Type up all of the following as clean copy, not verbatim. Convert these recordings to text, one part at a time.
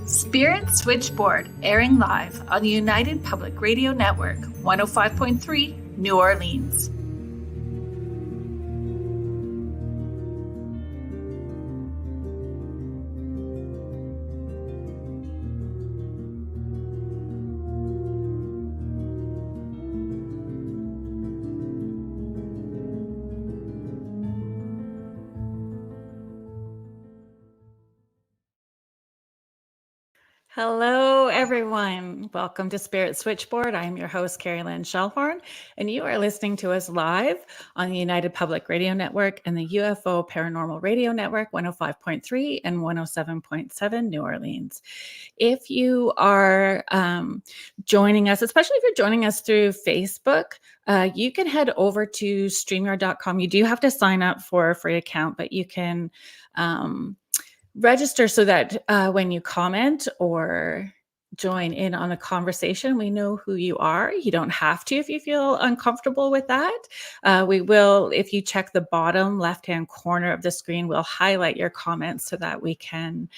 Spirit Switchboard, airing live on the United Public Radio Network, 105.3, New Orleans. Hello, everyone. Welcome to Spirit Switchboard. I'm your host, Carrie Lynn Shellhorn, and you are listening to us live on the United Public Radio Network and the UFO Paranormal Radio Network, 105.3 and 107.7 New Orleans. If you are joining us, especially if you're joining us through Facebook, you can head over to StreamYard.com. You do have to sign up for a free account, but you can register so that when you comment or join in on a conversation, we know who you are. You don't have to if you feel uncomfortable with that. We will, if you check the bottom left-hand corner of the screen, we'll highlight your comments so that we can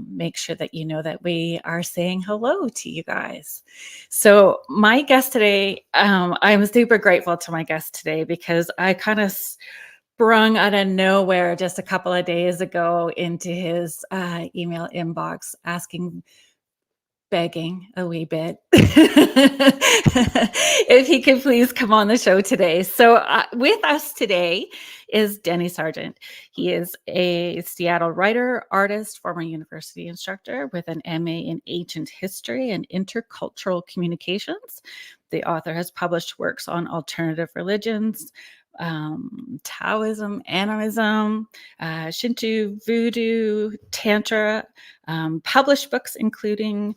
make sure that you know that we are saying hello to you guys. So my guest today, I'm super grateful to my guest today because I kind of sprung out of nowhere just a couple of days ago into his email inbox begging a wee bit if he could please come on the show today. So with us today is Denny Sargent. He is a Seattle writer, artist, former university instructor with an MA in ancient history and intercultural communications. The author has published works on alternative religions, Taoism, Animism, Shinto, Voudou, Tantra, published books including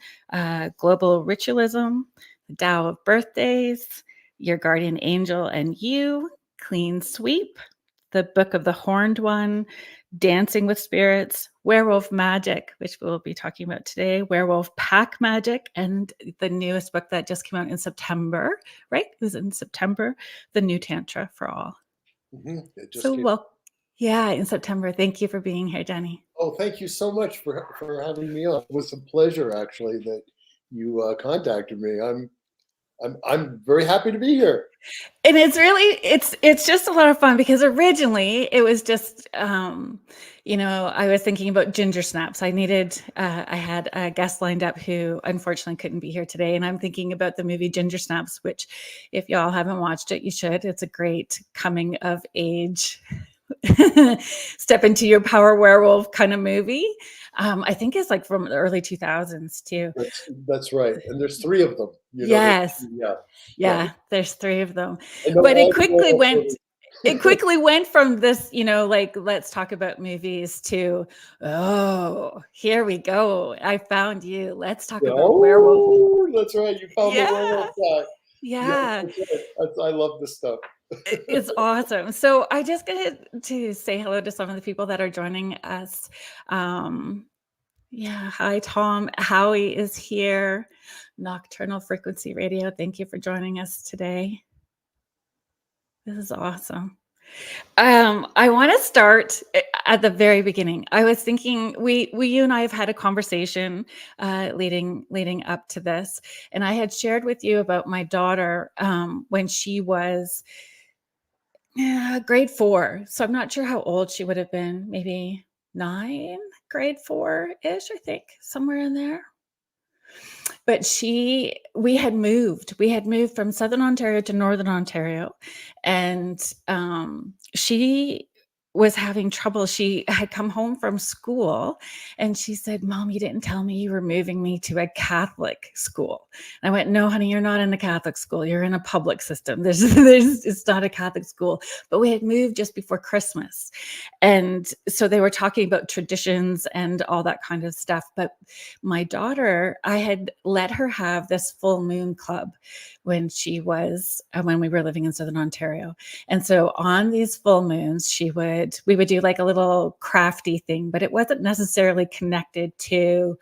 Global Ritualism, the Tao of Birth Days, Your Guardian Angel and You, Clean Sweep, the Book of the Horned One, Dancing with Spirits, Werewolf Magick, which we'll be talking about today, Werewolf Pack Magick, and the newest book that just came out in September, right? It was in September, The New Tantra for All. In September. Thank you for being here, Denny. Oh, thank you so much for having me on. It was a pleasure, actually, that you contacted me. I'm very happy to be here. And it's really, it's just a lot of fun because originally it was just, I was thinking about ginger snaps. I had a guest lined up who unfortunately couldn't be here today. And I'm thinking about the movie Ginger Snaps, which if y'all haven't watched it, you should. It's a great coming of age, step into your power werewolf kind of movie. I think it's like from the early 2000s too. That's right. And there's three of them. Yes. Yeah. There's three of them. But it quickly went from this, let's talk about movies to, oh, here we go. I found you. Let's talk about werewolf. That's right. You found the werewolf guy. Yeah. I love this stuff. It's awesome. So I just got to say hello to some of the people that are joining us. Hi, Tom. Howie is here. Nocturnal Frequency Radio. Thank you for joining us today. This is awesome. I want to start at the very beginning. I was thinking you and I have had a conversation leading up to this, and I had shared with you about my daughter when she was grade 4. So I'm not sure how old she would have been. Maybe 9, grade 4-ish, I think, somewhere in there. But we had moved from Southern Ontario to Northern Ontario, and she was having trouble. She had come home from school and she said, "Mom, you didn't tell me you were moving me to a Catholic school." And I went, "No, honey, you're not in a Catholic school. You're in a public system. It's not a Catholic school." But we had moved just before Christmas. And so they were talking about traditions and all that kind of stuff. But my daughter, I had let her have this full moon club when we were living in Southern Ontario. And so on these full moons, we would do like a little crafty thing, but it wasn't necessarily connected to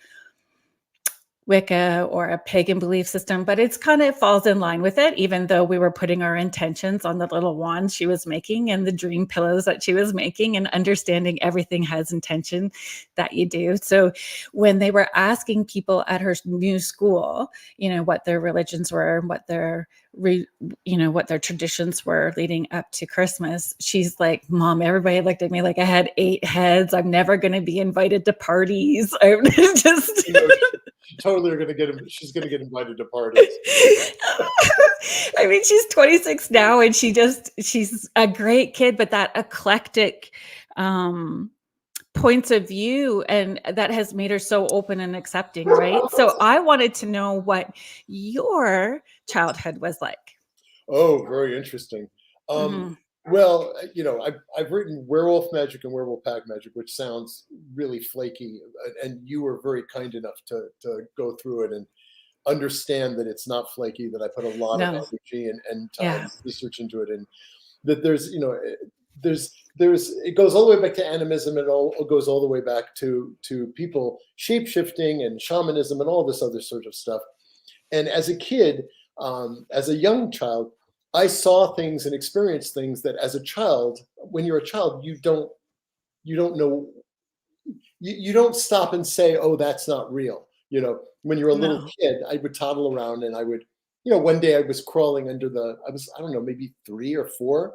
Wicca or a pagan belief system, but it's kind of falls in line with it, even though we were putting our intentions on the little wands she was making and the dream pillows that she was making, and understanding everything has intention that you do. So when they were asking people at her new school, what their religions were and what their what their traditions were leading up to Christmas, she's like, Mom, everybody looked at me like I had 8 heads. I'm never going to be invited to parties. I'm just totally are going to get him. She's going to get invited to parties. I mean, she's 26 now, and she's a great kid, but that eclectic points of view, and that has made her so open and accepting, right? So I wanted to know what your childhood was like. Oh, very interesting. Well, I've written Werewolf Magick and Werewolf Pack Magick, which sounds really flaky, and you were very kind enough to go through it and understand that it's not flaky, that I put a lot of energy and time research into it, and that there's it goes all the way back to animism, and it goes all the way back to people shapeshifting and shamanism and all this other sort of stuff. And as a kid, as a young child, I saw things and experienced things that as a child, when you're a child, you don't know, you don't stop and say, oh, that's not real. When you're a little kid, I would toddle around, and I would, one day I was crawling under I don't know, maybe 3 or 4.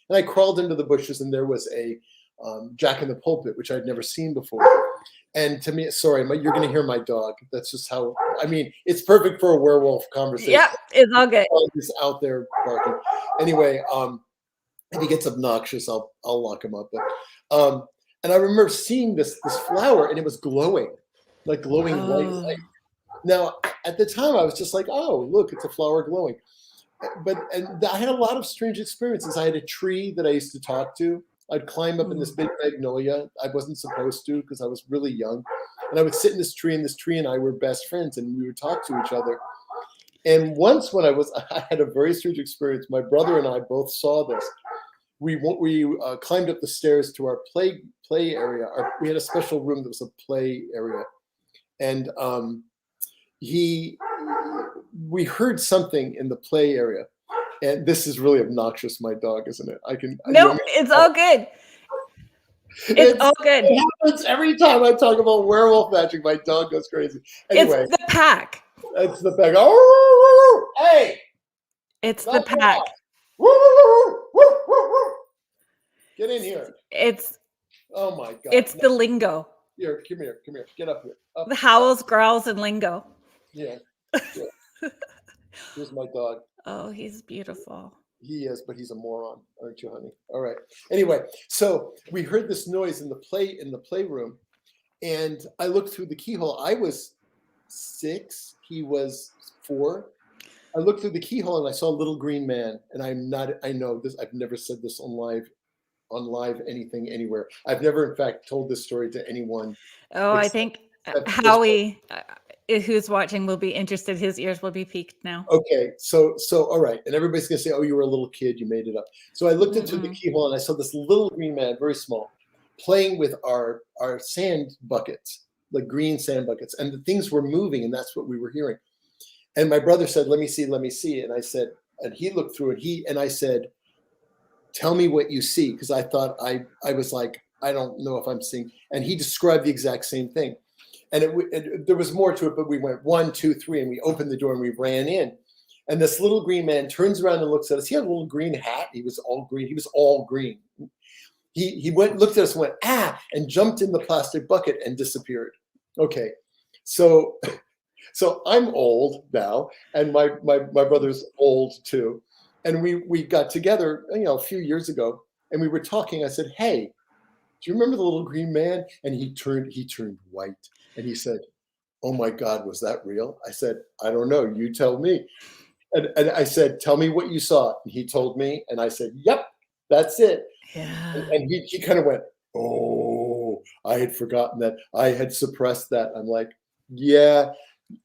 And I crawled into the bushes, and there was a Jack in the Pulpit, which I'd never seen before. And to me, sorry, you're going to hear my dog. That's just how, it's perfect for a werewolf conversation. Yeah, it's all good. He's out there barking. Anyway, if he gets obnoxious, I'll lock him up. But and I remember seeing this flower, and it was glowing, like glowing white light. Now, at the time, I was just like, oh, look, it's a flower glowing. And I had a lot of strange experiences. I had a tree that I used to talk to. I'd climb up in this big magnolia. I wasn't supposed to because I was really young. And I would sit in this tree, and this tree and I were best friends, and we would talk to each other. And once when I had a very strange experience. My brother and I both saw this. We climbed up the stairs to our play area. We had a special room that was a play area. And we heard something in the play area. And this is really obnoxious, my dog, isn't it? It's all good. It's all good. It happens every time I talk about werewolf magic. My dog goes crazy. Anyway, it's the pack. It's the pack. Oh, hey! It's the pack. Get in here. Oh my God. It's the lingo. Here, come here. Get up here. The howls, growls, and lingo. Yeah. Here's my dog. Oh, he's beautiful. He is, but he's a moron, aren't you, honey? All right. Anyway, so we heard this noise in the playroom, and I looked through the keyhole. I was 6, he was 4. I looked through the keyhole, and I saw a little green man. And I know this. I've never said this on live anything anywhere. I've never, in fact, told this story to anyone. Oh, I think Howie, who's watching, will be interested. His ears will be peaked now. Okay, so all right, and everybody's gonna say, "Oh, you were a little kid, you made it up." So I looked into the keyhole, and I saw this little green man, very small, playing with our sand buckets, like green sand buckets, and the things were moving, and that's what we were hearing. And my brother said, "Let me see," and I said, and he looked through it. And I said, "Tell me what you see," because I thought I was like, I don't know if I'm seeing. And he described the exact same thing. And there was more to it, but we went 1, 2, 3, and we opened the door and we ran in. And this little green man turns around and looks at us. He had a little green hat. He was all green. He looked at us and went, ah, and jumped in the plastic bucket and disappeared. Okay, so I'm old now, and my brother's old too. And we got together, a few years ago, and we were talking. I said, "Hey, do you remember the little green man?" And he turned white, and he said, "Oh my God, was that real?" I said, "I don't know. You tell me." And I said, "Tell me what you saw." And he told me, and I said, "Yep, that's it." Yeah. And he kind of went, "Oh, I had forgotten that. I had suppressed that." I'm like, "Yeah,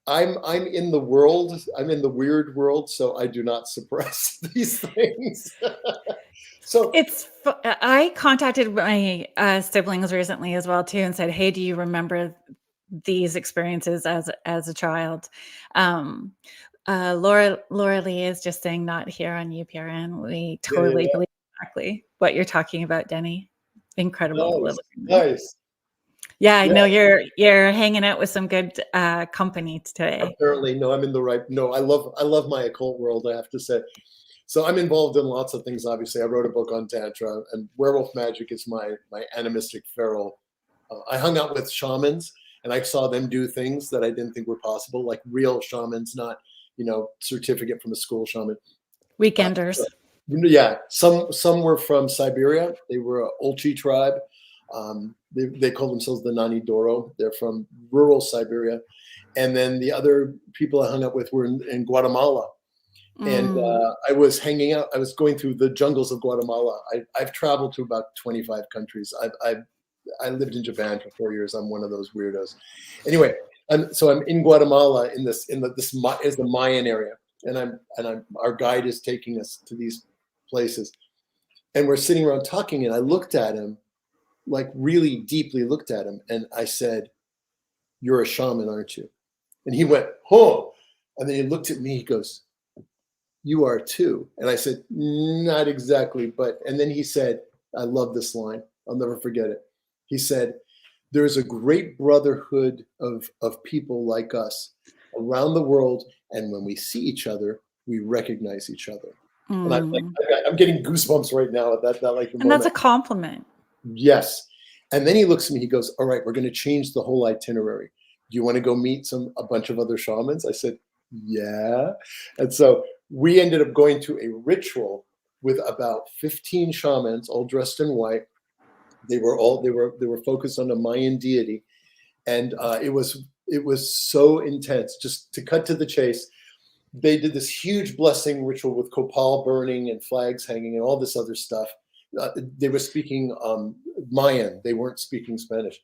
I'm in the world. I'm in the weird world, so I do not suppress these things." So I contacted my siblings recently as well too, and said, "Hey, do you remember these experiences as a child. Laura Lee is just saying not here on UPRN. We totally believe exactly what you're talking about, Denny. Incredible. Nice. Yeah, I know you're hanging out with some good company today. Apparently, no, I'm in the right. No, I love my occult world, I have to say. So I'm involved in lots of things. Obviously, I wrote a book on Tantra, and Werewolf Magick is my animistic feral. I hung out with shamans, and I saw them do things that I didn't think were possible, like real shamans, not certificate from a school shaman. Weekenders. Yeah, some were from Siberia. They were an Olchi tribe. They call themselves the Nani Doro. They're from rural Siberia. And then the other people I hung up with were in Guatemala. And I was hanging out. I was going through the jungles of Guatemala. I've traveled to about 25 countries. I lived in Japan for 4 years. I'm one of those weirdos. Anyway, so I'm in Guatemala this is the Mayan area, and our guide is taking us to these places, and we're sitting around talking. And I looked at him, like really deeply looked at him, and I said, "You're a shaman, aren't you?" And he went, "Oh," and then he looked at me. He goes, "You are too." And I said, "Not exactly, but," and then he said, I love this line. I'll never forget it. He said, "There's a great brotherhood of people like us around the world. And when we see each other, we recognize each other." And I'm getting goosebumps right now at that like the and moment. That's a compliment. Yes. And then he looks at me, he goes, "All right, we're going to change the whole itinerary. Do you want to go meet a bunch of other shamans?" I said, "Yeah." And so we ended up going to a ritual with about 15 shamans, all dressed in white. They were focused on a Mayan deity, and it was so intense. Just to cut to the chase, they did this huge blessing ritual with copal burning and flags hanging and all this other stuff. They were speaking Mayan. They weren't speaking Spanish.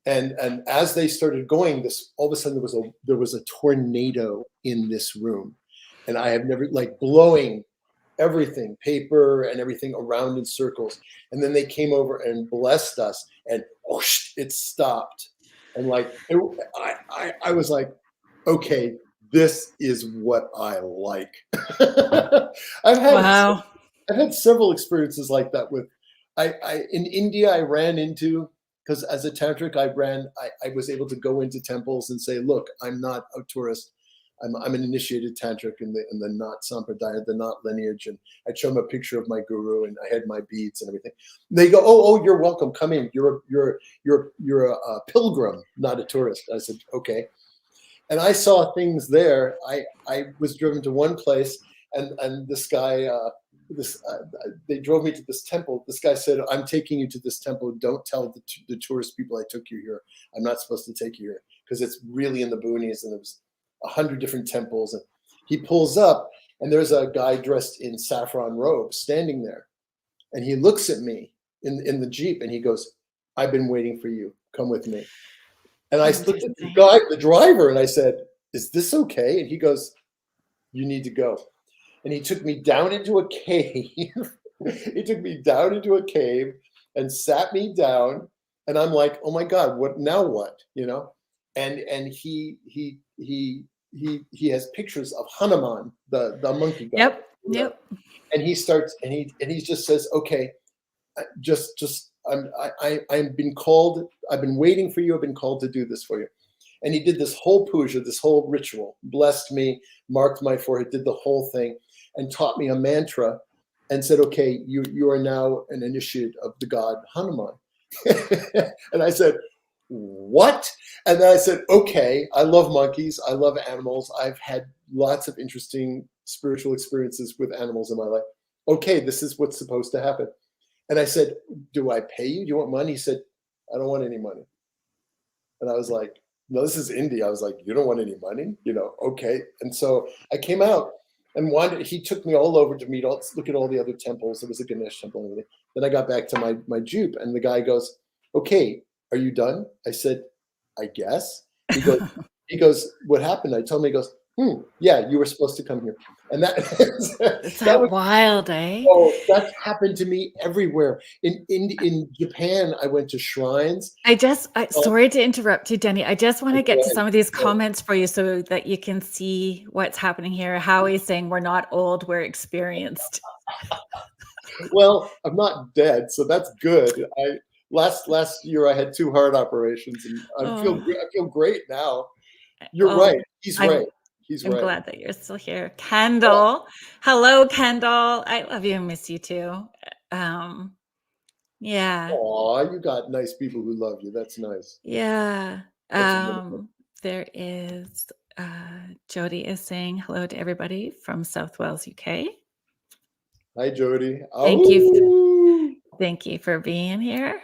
And as they started going, all of a sudden there was a tornado in this room, and I have never, like, blowing everything, paper and everything around in circles. And then they came over and blessed us, and whoosh, it stopped. And like I was like, okay, this is what I like. I've had several experiences like that with in India. I ran into, because as a tantric, I was able to go into temples and say, "Look, I'm not a tourist. I'm an initiated tantric in the Knot Sampradaya, the Knot lineage." And I'd show them a picture of my guru, and I had my beads and everything. And they go, "Oh, you're welcome. Come in. You're a pilgrim, not a tourist." I said, "Okay." And I saw things there. I was driven to one place, and this guy, they drove me to this temple. This guy said, "I'm taking you to this temple. Don't tell the tourist people I took you here. I'm not supposed to take you here, because it's really in the boonies, and it was 100 different temples." And he pulls up, and there's a guy dressed in saffron robes standing there, and he looks at me in the Jeep, and he goes, "I've been waiting for you. Come with me." And I looked at the driver, and I said, "Is this okay?" And he goes, "You need to go." And he took me down into a cave. He took me down into a cave and sat me down, and I'm like, "Oh my God, what now? What?" And he has pictures of Hanuman, the monkey guy. Yep. And he starts, and he just says, "Okay, I've been called. I've been waiting for you. I've been called to do this for you." And he did this whole puja, this whole ritual, blessed me, marked my forehead, did the whole thing, and taught me a mantra, and said, "Okay, you are now an initiate of the god Hanuman." And I said, "What?" And then I said, "Okay, I love monkeys. I love animals. I've had lots of interesting spiritual experiences with animals in my life. Okay, this is what's supposed to happen." And I said, "Do I pay you? Do you want money?" He said, "I don't want any money." And I was like, "No, this is India." I was like, "You don't want any money? Okay." And so I came out, and he took me all over to look at all the other temples. There was a Ganesh temple and everything. Then I got back to my Jeep, and the guy goes, "Okay, are you done?" I said, "I guess." He goes, "What happened?" I told him. He goes, Yeah, you were supposed to come here. And that It's that that was wild, eh? oh, that's happened to me everywhere. In Japan, I went to shrines. Sorry to interrupt you, Denny. I just want to get to Again, some of these comments for you so that you can see what's happening here. Howie's saying we're not old, we're experienced. well, I'm not dead, so that's good. Last year I had 2 heart operations, and I feel great now. You're right. He's right. He's I'm right. glad that you're still here. Kendall. Hello, Kendall. I love you and miss you too. Yeah. Aw, you got nice people who love you. That's nice. Yeah. That's wonderful. There is Jody is saying hello to everybody from South Wales, UK. Hi, Jody. Thank you for being here.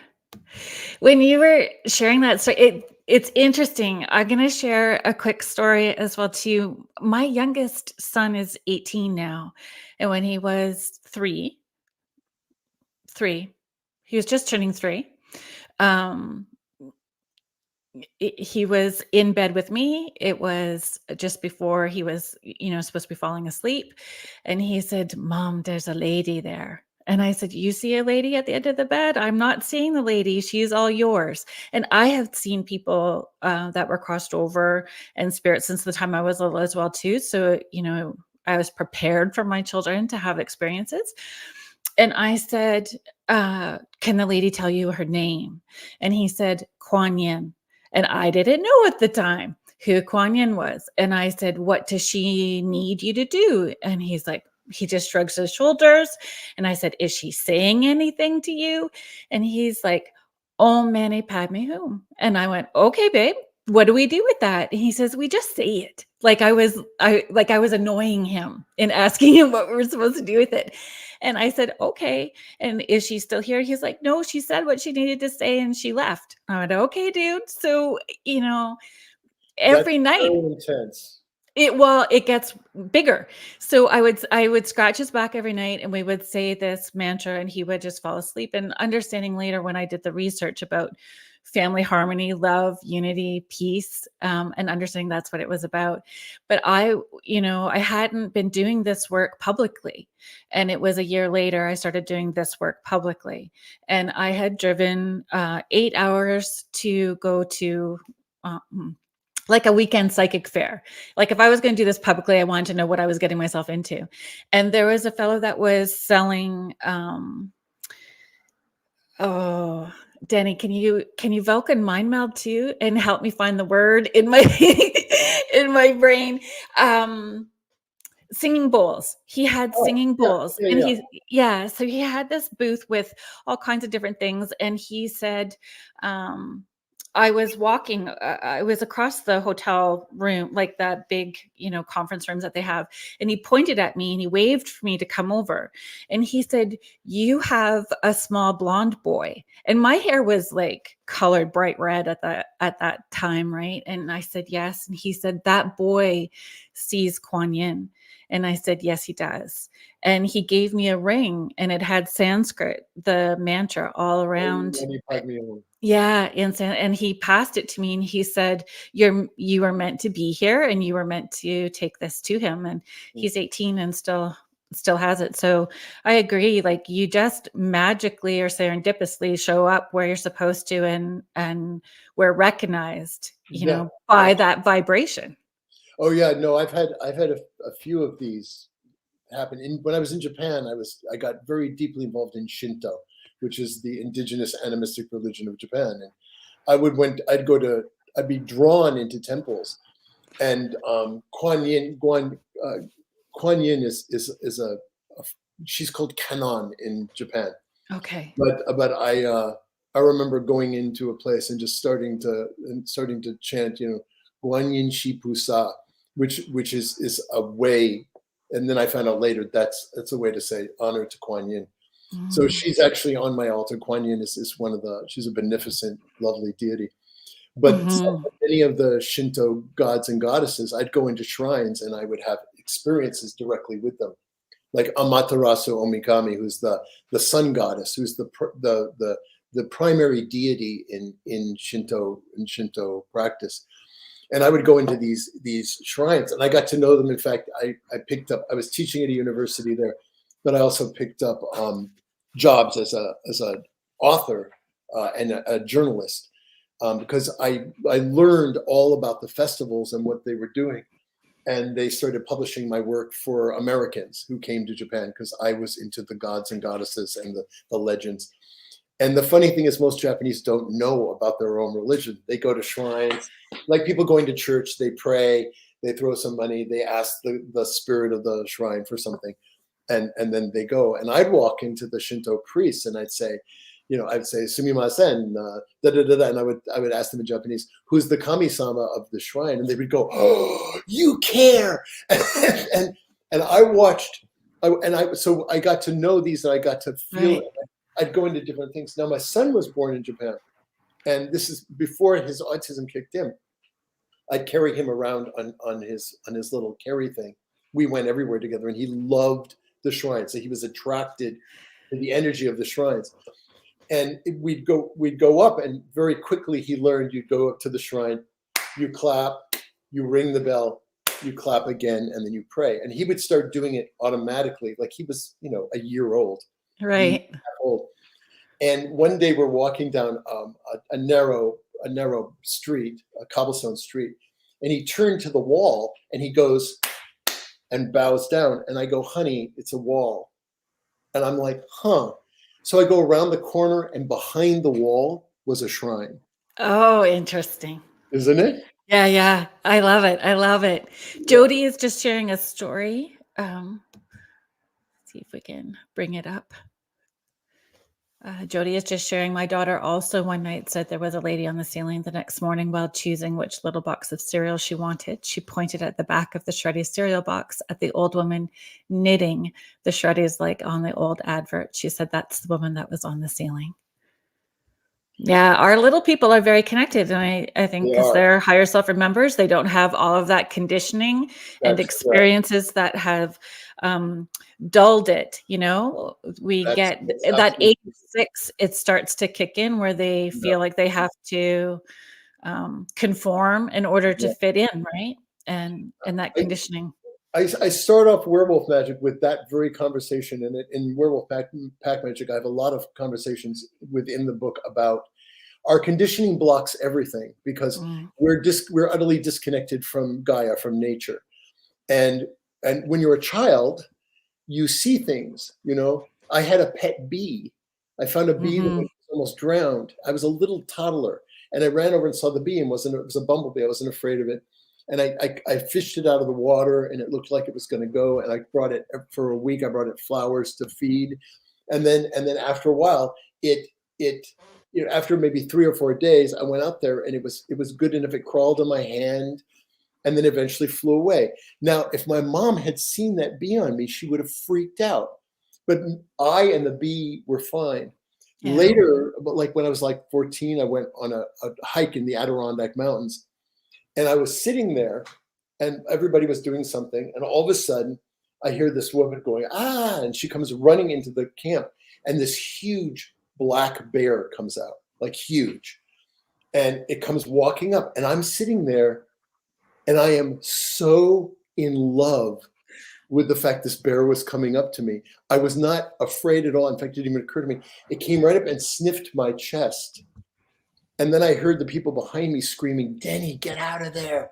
When you were sharing that story, it's interesting. I'm going to share a quick story as well too. My youngest son is 18 now, and when he was three, he was just turning 3. He was in bed with me. It was just before he was, supposed to be falling asleep, and he said, "Mom, there's a lady there." And I said, "You see a lady at the end of the bed? I'm not seeing the lady. She's all yours." And I have seen people that were crossed over and spirits since the time I was little as well too. So, I was prepared for my children to have experiences. And I said, "Can the lady tell you her name?" And he said, "Kuan Yin." And I didn't know at the time who Kuan Yin was. And I said, "What does she need you to do?" And he's like, he just shrugs his shoulders. And I said, "Is she saying anything to you?" And he's like, "Om Mani Padme Hum." And I went, "Okay, babe, what do we do with that?" And he says, "We just say it." Like I was annoying him and asking him what we were supposed to do with it. And I said, "Okay. And is she still here?" He's like, "No, she said what she needed to say and she left." I went, "Okay, dude." So, every That's night very intense. it gets bigger. So I would scratch his back every night and we would say this mantra and he would just fall asleep. And understanding later when I did the research about family harmony, love, unity, peace, and understanding that's what it was about. But I hadn't been doing this work publicly. And it was a year later I started doing this work publicly. And I had driven 8 hours to go to like a weekend psychic fair. Like if I was going to do this publicly, I wanted to know what I was getting myself into. And there was a fellow that was selling, Denny, can you Vulcan mind meld too and help me find the word in my in my brain? Singing bowls. He had singing bowls. Yeah, And so he had this booth with all kinds of different things. And he said, I was walking, I was across the hotel room, like that big, conference rooms that they have. And he pointed at me and he waved for me to come over. And he said, "You have a small blonde boy." And my hair was like colored bright red at that time. Right. And I said, "Yes." And he said, "That boy sees Kuan Yin." And I said, "Yes, he does." And he gave me a ring and it had Sanskrit, the mantra all around. Yeah. And he passed it to me and he said, you are meant to be here and you were meant to take this to him. And he's 18 and still has it. So I agree. Like you just magically or serendipitously show up where you're supposed to and we're recognized, by that vibration. Oh yeah, no, I've had a few of these happen. When I was in Japan, I got very deeply involved in Shinto, which is the indigenous animistic religion of Japan. And I'd be drawn into temples, and Kuan Yin is a she's called Kanon in Japan. Okay. But I remember going into a place and just starting to chant, Guan Yin Shi Pu Sa, which is a way, and then I found out later that's a way to say honor to Kuan Yin. So she's actually on my altar. Kuan Yin is she's a beneficent, lovely deity. But many of the Shinto gods and goddesses, I'd go into shrines and I would have experiences directly with them. Like Amaterasu Omikami, who's the sun goddess, who's the primary deity in Shinto practice. And I would go into these shrines, and I got to know them. In fact, I was teaching at a university there, but I also picked up jobs as an author and a journalist, because I learned all about the festivals and what they were doing. And they started publishing my work for Americans who came to Japan, because I was into the gods and goddesses and the legends. And the funny thing is, most Japanese don't know about their own religion. They go to shrines, like people going to church, they pray, they throw some money, they ask the spirit of the shrine for something, and then they go. And I'd walk into the Shinto priests and I'd say, sumimasen, da da da da, and I would ask them in Japanese, who's the kami-sama of the shrine? And they would go, oh, you care. And I watched, so I got to know these, and I got to feel it. I'd go into different things. Now, my son was born in Japan, and this is before his autism kicked in. I'd carry him around on his little carry thing. We went everywhere together, and he loved the shrines. So he was attracted to the energy of the shrines. And we'd go up, and very quickly he learned, you'd go up to the shrine, you clap, you ring the bell, you clap again, and then you pray. And he would start doing it automatically, like he was, a year old. Right. And one day we're walking down a narrow street, a cobblestone street, and he turned to the wall and he goes and bows down. And I go, honey, it's a wall. And I'm like, huh. So I go around the corner, and behind the wall was a shrine. Oh, interesting. Isn't it? Yeah, yeah. I love it. I love it. Jody is just sharing a story. See if we can bring it up. Jody is just sharing, my daughter also one night said there was a lady on the ceiling the next morning while choosing which little box of cereal she wanted. She pointed at the back of the Shreddies cereal box at the old woman knitting the Shreddies like on the old advert. She said that's the woman that was on the ceiling. Yeah, our little people are very connected. And I think because they're higher self remembers, they don't have all of that conditioning and experiences that have dulled it. We get that 86, it starts to kick in where they feel like they have to conform in order to fit in, right? And that conditioning. I start off Werewolf Magick with that very conversation, and in Werewolf Pack Magick, I have a lot of conversations within the book about our conditioning blocks everything, because we're utterly disconnected from Gaia, from nature, and when you're a child, you see things. I had a pet bee. I found a bee that was almost drowned. I was a little toddler, and I ran over and saw the bee, and it was a bumblebee. I wasn't afraid of it. And I fished it out of the water, and it looked like it was going to go. And I brought it for a week. I brought it flowers to feed, and then after a while, after maybe 3 or 4 days, I went out there, and it was good enough. It crawled in my hand, and then eventually flew away. Now, if my mom had seen that bee on me, she would have freaked out. But I and the bee were fine. Yeah. Later, but like when I was like 14, I went on a hike in the Adirondack Mountains. And I was sitting there, and everybody was doing something. And all of a sudden, I hear this woman going, ah, and she comes running into the camp. And this huge black bear comes out, like huge. And it comes walking up. And I'm sitting there, and I am so in love with the fact this bear was coming up to me. I was not afraid at all. In fact, it didn't even occur to me. It came right up and sniffed my chest. And then I heard the people behind me screaming, Denny, get out of there.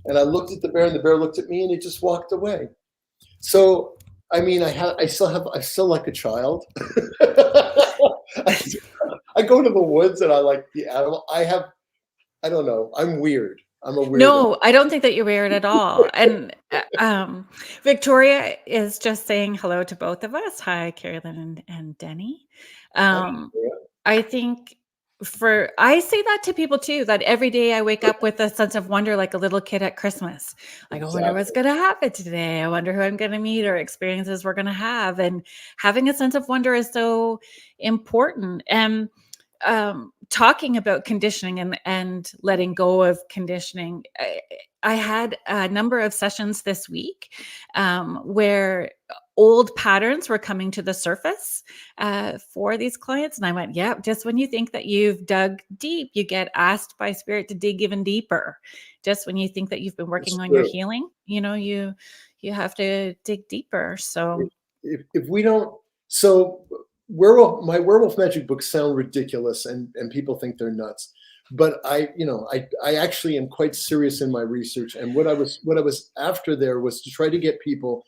And I looked at the bear, and the bear looked at me, and it just walked away. So, I mean, I still like a child. I go to the woods, and I like the animal. I don't know. I'm weird. I'm a weird. No, I don't think that you're weird at all. And Victoria is just saying hello to both of us. Hi, Carolyn and Denny. I think I say that to people too, that every day I wake up with a sense of wonder, like a little kid at Christmas. Like, I wonder what's going to happen today. I wonder who I'm going to meet or experiences we're going to have. And having a sense of wonder is so important. And talking about conditioning and letting go of conditioning, I had a number of sessions this week where old patterns were coming to the surface for these clients. And I went, yeah, just when you think that you've dug deep, you get asked by spirit to dig even deeper. Just when you think that you've been working on your healing, you have to dig deeper. So if we don't, so my Werewolf Magic books sound ridiculous and people think they're nuts. But I actually am quite serious in my research. And what I was after there was to try to get people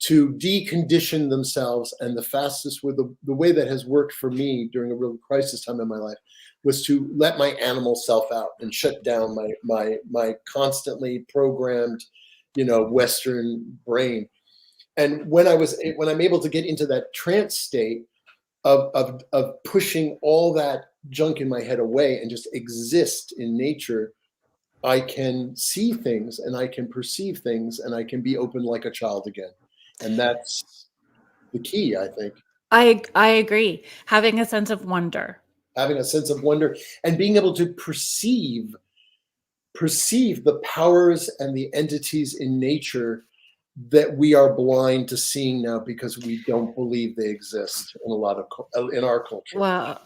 to decondition themselves. And the fastest way, the way that has worked for me during a real crisis time in my life, was to let my animal self out and shut down my constantly programmed, Western brain. And when I'm able to get into that trance state of pushing all that junk in my head away and just exist in nature, I can see things and I can perceive things and I can be open like a child again. And that's the key, I think. I agree. Having a sense of wonder. Having a sense of wonder and being able to perceive the powers and the entities in nature that we are blind to seeing now because we don't believe they exist in our culture. Well,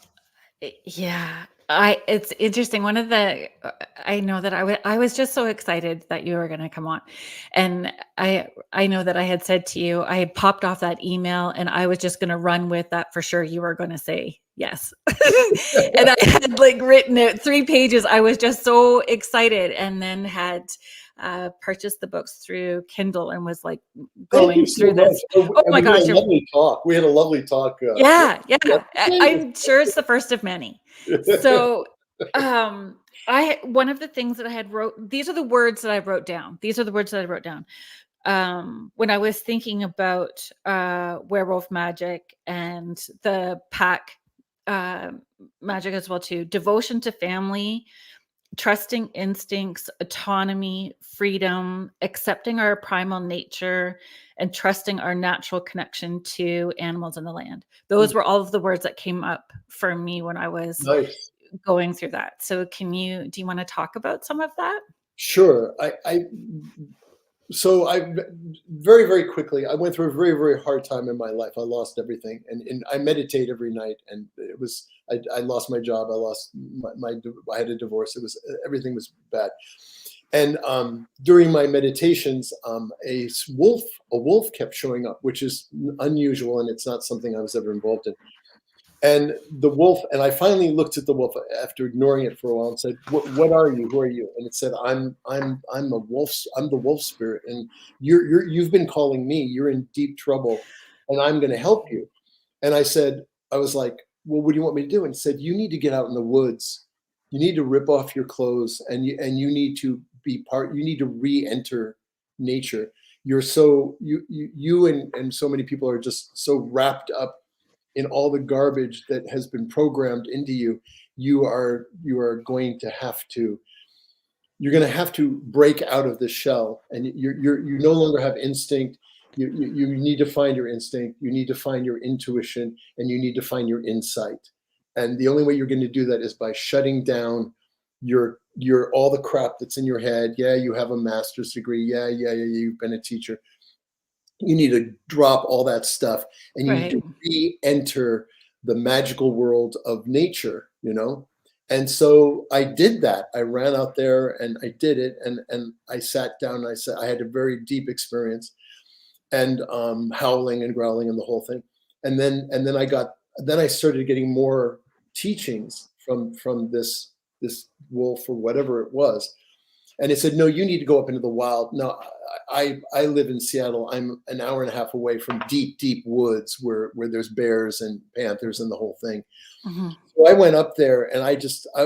yeah. It's interesting. I know that I was just so excited that you were going to come on. And I know that I had said to you, I had popped off that email and I was just going to run with that for sure. You were going to say yes. And I had written it 3 pages. I was just so excited, and then had purchased the books through Kindle and was going through this. Oh my gosh. We had a lovely talk. Yeah. I'm sure it's the first of many. So one of the things that I had these are the words that I wrote down. When I was thinking about Werewolf Magick and the pack magic as well too. Devotion to family, trusting instincts, autonomy, freedom, accepting our primal nature, and trusting our natural connection to animals in the land. Those were all of the words that came up for me when I was going through that. So do you want to talk about some of that? Sure. So I very, very quickly, I went through a very, very hard time in my life. I lost everything, and I meditate every night, and I lost my job. I lost I had a divorce. Everything was bad. And during my meditations, a wolf kept showing up, which is unusual, and it's not something I was ever involved in. And the wolf, and I finally looked at the wolf after ignoring it for a while and said, "What are you? Who are you?" And it said, "I'm a wolf. I'm the wolf spirit, and you've been calling me. You're in deep trouble, and I'm going to help you." And I was like, "Well, what do you want me to do?" And it said, "You need to get out in the woods. You need to rip off your clothes, and you need to be part. You need to re-enter nature. You're so you and so many people are just so wrapped up in all the garbage that has been programmed into you. You're going to have to break out of the shell, and you no longer have instinct. You need to find your instinct. You need to find your intuition, and you need to find your insight. And the only way you're going to do that is by shutting down your all the crap that's in your head. Yeah, you have a master's degree. Yeah, you've been a teacher. You need to drop all that stuff, and you need to re-enter the magical world of nature, And so I did that. I ran out there and I did it, and I sat down and I said I had a very deep experience, and howling and growling and the whole thing. And then I started getting more teachings from this wolf or whatever it was. And it said, "No, you need to go up into the wild." No, I live in Seattle. I'm an hour and a half away from deep, deep woods where there's bears and panthers and the whole thing. Mm-hmm. So I went up there, and I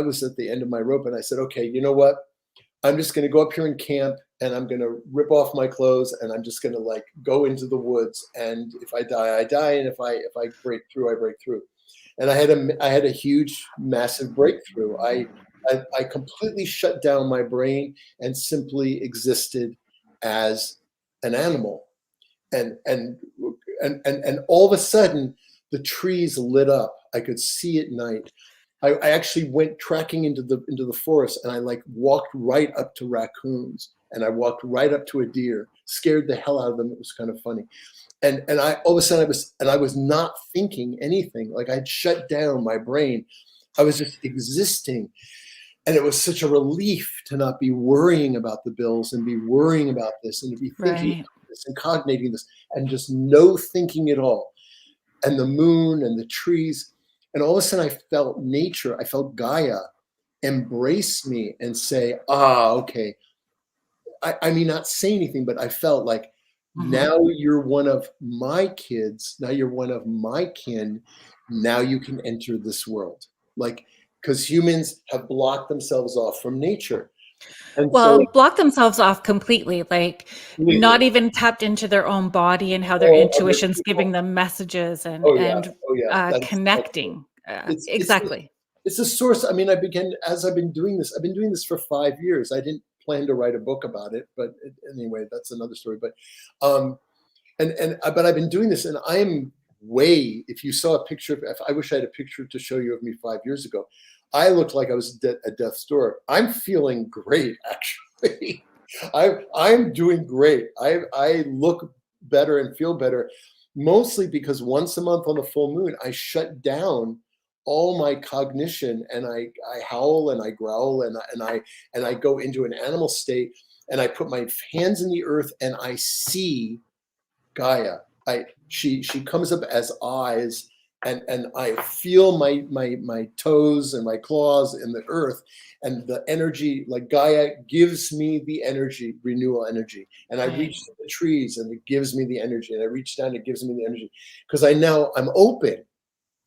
was at the end of my rope, and I said, "Okay, you know what? I'm just going to go up here in camp, and I'm going to rip off my clothes, and I'm just going to go into the woods. And if I die, I die, and if I break through, I break through." And I had a huge, massive breakthrough. I completely shut down my brain and simply existed as an animal. And all of a sudden, the trees lit up. I could see at night. I actually went tracking into the forest, and I like walked right up to raccoons, and I walked right up to a deer, scared the hell out of them. It was kind of funny. And I all of a sudden I was not thinking anything. Like I'd shut down my brain. I was just existing. And it was such a relief to not be worrying about the bills and be worrying about this and to be thinking Right. about this and cognating this and just no thinking at all. And the moon and the trees. And all of a sudden I felt nature, I felt Gaia embrace me and say, okay. I mean, not say anything, but I felt like, now you're one of my kids. Now you're one of my kin. Now you can enter this world. Like, because humans have blocked themselves off from nature. And Well, so block themselves off completely, like not even tapped into their own body and how their intuition's giving them messages and connecting. Exactly. It's a source. I mean, I've been doing this for 5 years. I didn't plan to write a book about it, but anyway, that's another story. But but I've been doing this, and I am if you saw a picture, I wish I had a picture to show you of me 5 years ago. I looked like I was at death's door. I'm feeling great, actually. I'm doing great. I look better and feel better, mostly because once a month on the full moon, I shut down all my cognition, and I howl and I growl and I go into an animal state, and I put my hands in the earth and I see Gaia. She comes up as eyes, and I feel my toes and my claws in the earth, and the energy, like Gaia gives me the energy, renewal energy. And I reach to the trees and it gives me the energy, and I reach down, it gives me the energy, because I'm open.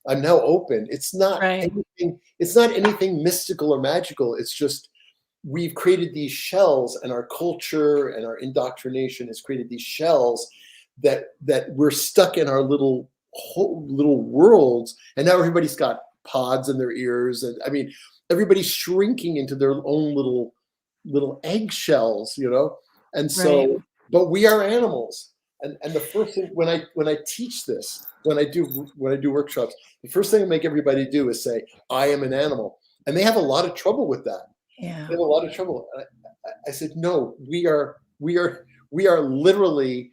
I'm now open. It's not anything. It's not anything mystical or magical. It's just we've created these shells, and our culture and our indoctrination has created these shells that we're stuck in our little worlds. And now everybody's got pods in their ears, and I mean, everybody's shrinking into their own little eggshells, And so, but we are animals. And the first thing when I teach this, when I do workshops, the first thing I make everybody do is say, I am an animal. And they have a lot of trouble with that. Yeah. They have a lot of trouble. I said, no, we are literally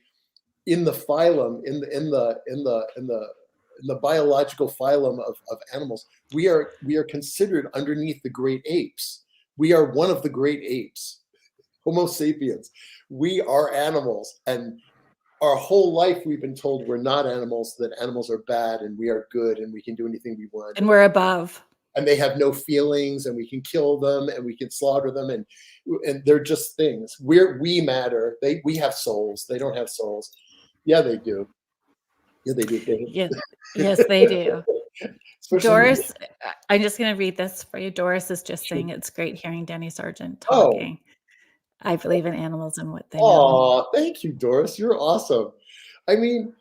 in the phylum, in the biological phylum of animals. We are considered underneath the great apes. We are one of the great apes, Homo sapiens. We are animals, and our whole life we've been told we're not animals, that animals are bad and we are good and we can do anything we want. And we're above. And they have no feelings, and we can kill them and we can slaughter them, and they're just things. We matter. We have souls. They don't have souls. Yeah, they do. Yeah, they do. Yes, they do. Doris, I'm just going to read this for you. Doris is just saying it's great hearing Denny Sargent talking. I believe in animals and what they know. Oh, thank you, Doris. You're awesome. I mean,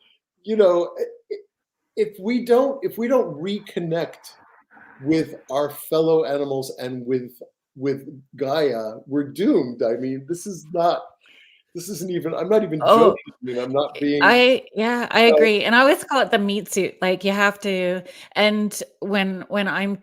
if we don't reconnect with our fellow animals and with Gaia, we're doomed. I mean, this isn't even, I'm not even joking. I mean, I'm not being. I agree. And I always call it the meat suit. Like you have to, and when I'm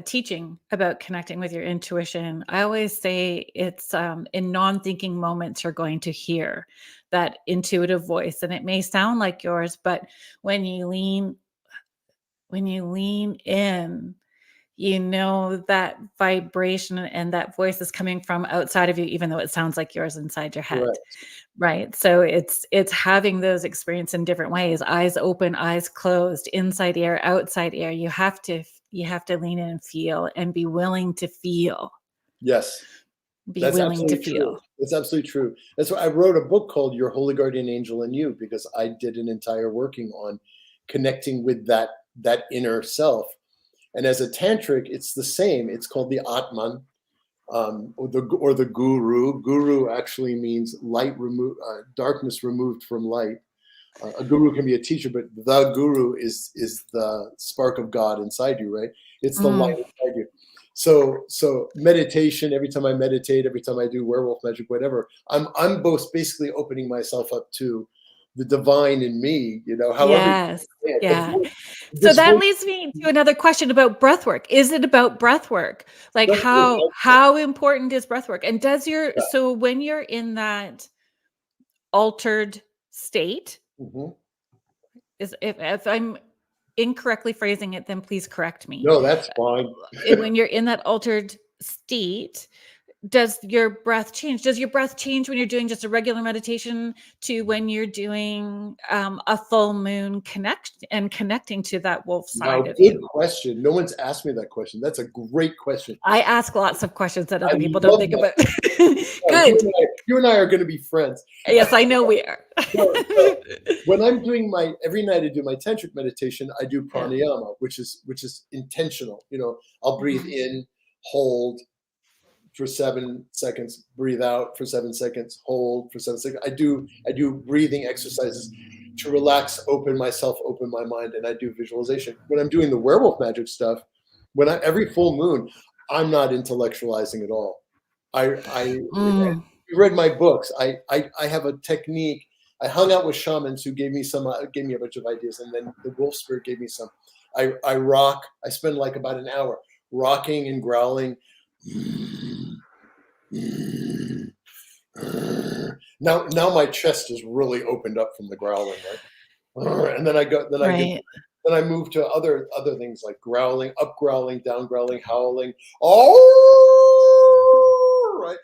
teaching about connecting with your intuition, I always say it's in non-thinking moments you're going to hear that intuitive voice, and it may sound like yours, but when you lean in, that vibration and that voice is coming from outside of you, even though it sounds like yours inside your head. Right. So it's having those experiences in different ways: eyes open, eyes closed, inside ear, outside ear. You have to lean in and feel, and be willing to feel. Yes. That's willing to feel. True. That's absolutely true. That's why I wrote a book called Your Holy Guardian Angel and You, because I did an entire working on connecting with that inner self. And as a tantric, it's the same. It's called the Atman, or the Guru. Guru actually means light removed, darkness removed from light. A guru can be a teacher, but the guru is the spark of God inside you, right? It's the light inside you. So meditation. Every time I meditate, every time I do werewolf magic, whatever, I'm both basically opening myself up to the divine in me, you know, however. Yes. Yeah. So This that whole leads me to another question about breath work. Is it about breath work? Like that's what how important is breath work? And does yeah. so when you're in that altered state, if I'm incorrectly phrasing it, then please correct me. No, that's fine. When you're in that altered state, does your breath change? Does your breath change when you're doing just a regular meditation to when you're doing a full moon connecting to that wolf side of Good you? question. No one's asked me that question. That's a great question. I ask lots of questions that other I people don't love think that. about. Good. You and I are going to be friends. Yes, I know we are. So, when I'm doing every night I do my tantric meditation, I do pranayama, which is intentional. You know, I'll breathe in, hold for 7 seconds, breathe out for 7 seconds, hold for 7 seconds. I do breathing exercises to relax, open myself, open my mind, and I do visualization. When I'm doing the werewolf magic stuff, every full moon, I'm not intellectualizing at all. You read my books. I have a technique. I hung out with shamans who gave me a bunch of ideas, and then the wolf spirit gave me some. I rock. I spend like about an hour rocking and growling. Now my chest is really opened up from the growling, right? And then I move to other things like growling, up growling, down growling, howling. Oh, right.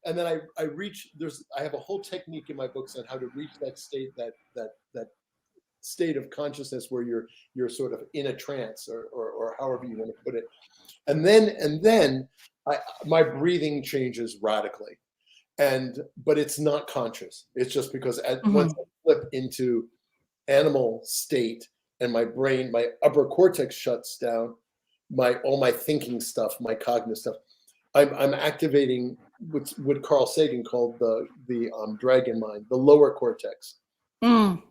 And then I reach. I have a whole technique in my books on how to reach that state, that state of consciousness where you're sort of in a trance or however you want to put it. And then my breathing changes radically, but it's not conscious. It's just because once I flip into animal state and my brain, my upper cortex shuts down, all my thinking stuff, my cognitive stuff, I'm activating what Carl Sagan called the dragon mind, the lower cortex. And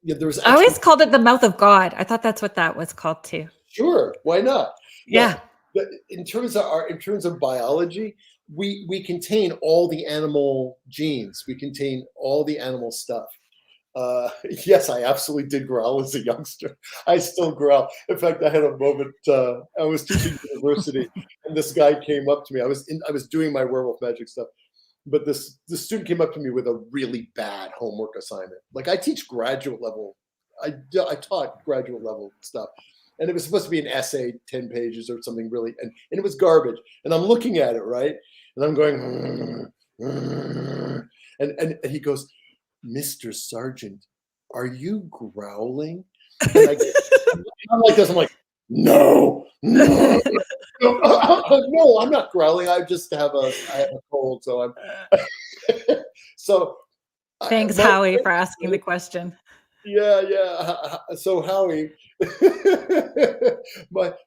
there was I always called it the mouth of God. I thought that's what that was called too. Sure, why not? Yeah. But in terms of biology, we contain all the animal genes. We contain all the animal stuff. Yes, I absolutely did growl as a youngster. I still growl. In fact, I had a moment. I was teaching university, and this guy came up to me. I was doing my werewolf magic stuff, but the student came up to me with a really bad homework assignment. Like I teach graduate level. I taught graduate level stuff. And it was supposed to be an essay, 10 pages or something really, and it was garbage. And I'm looking at it, right? And I'm going, and he goes, Mr. Sargent, are you growling? And I'm like this, I'm like, no, no, I'm not growling. I just have a cold, so I'm so thanks, Howie, for asking the question. Yeah. So Howie,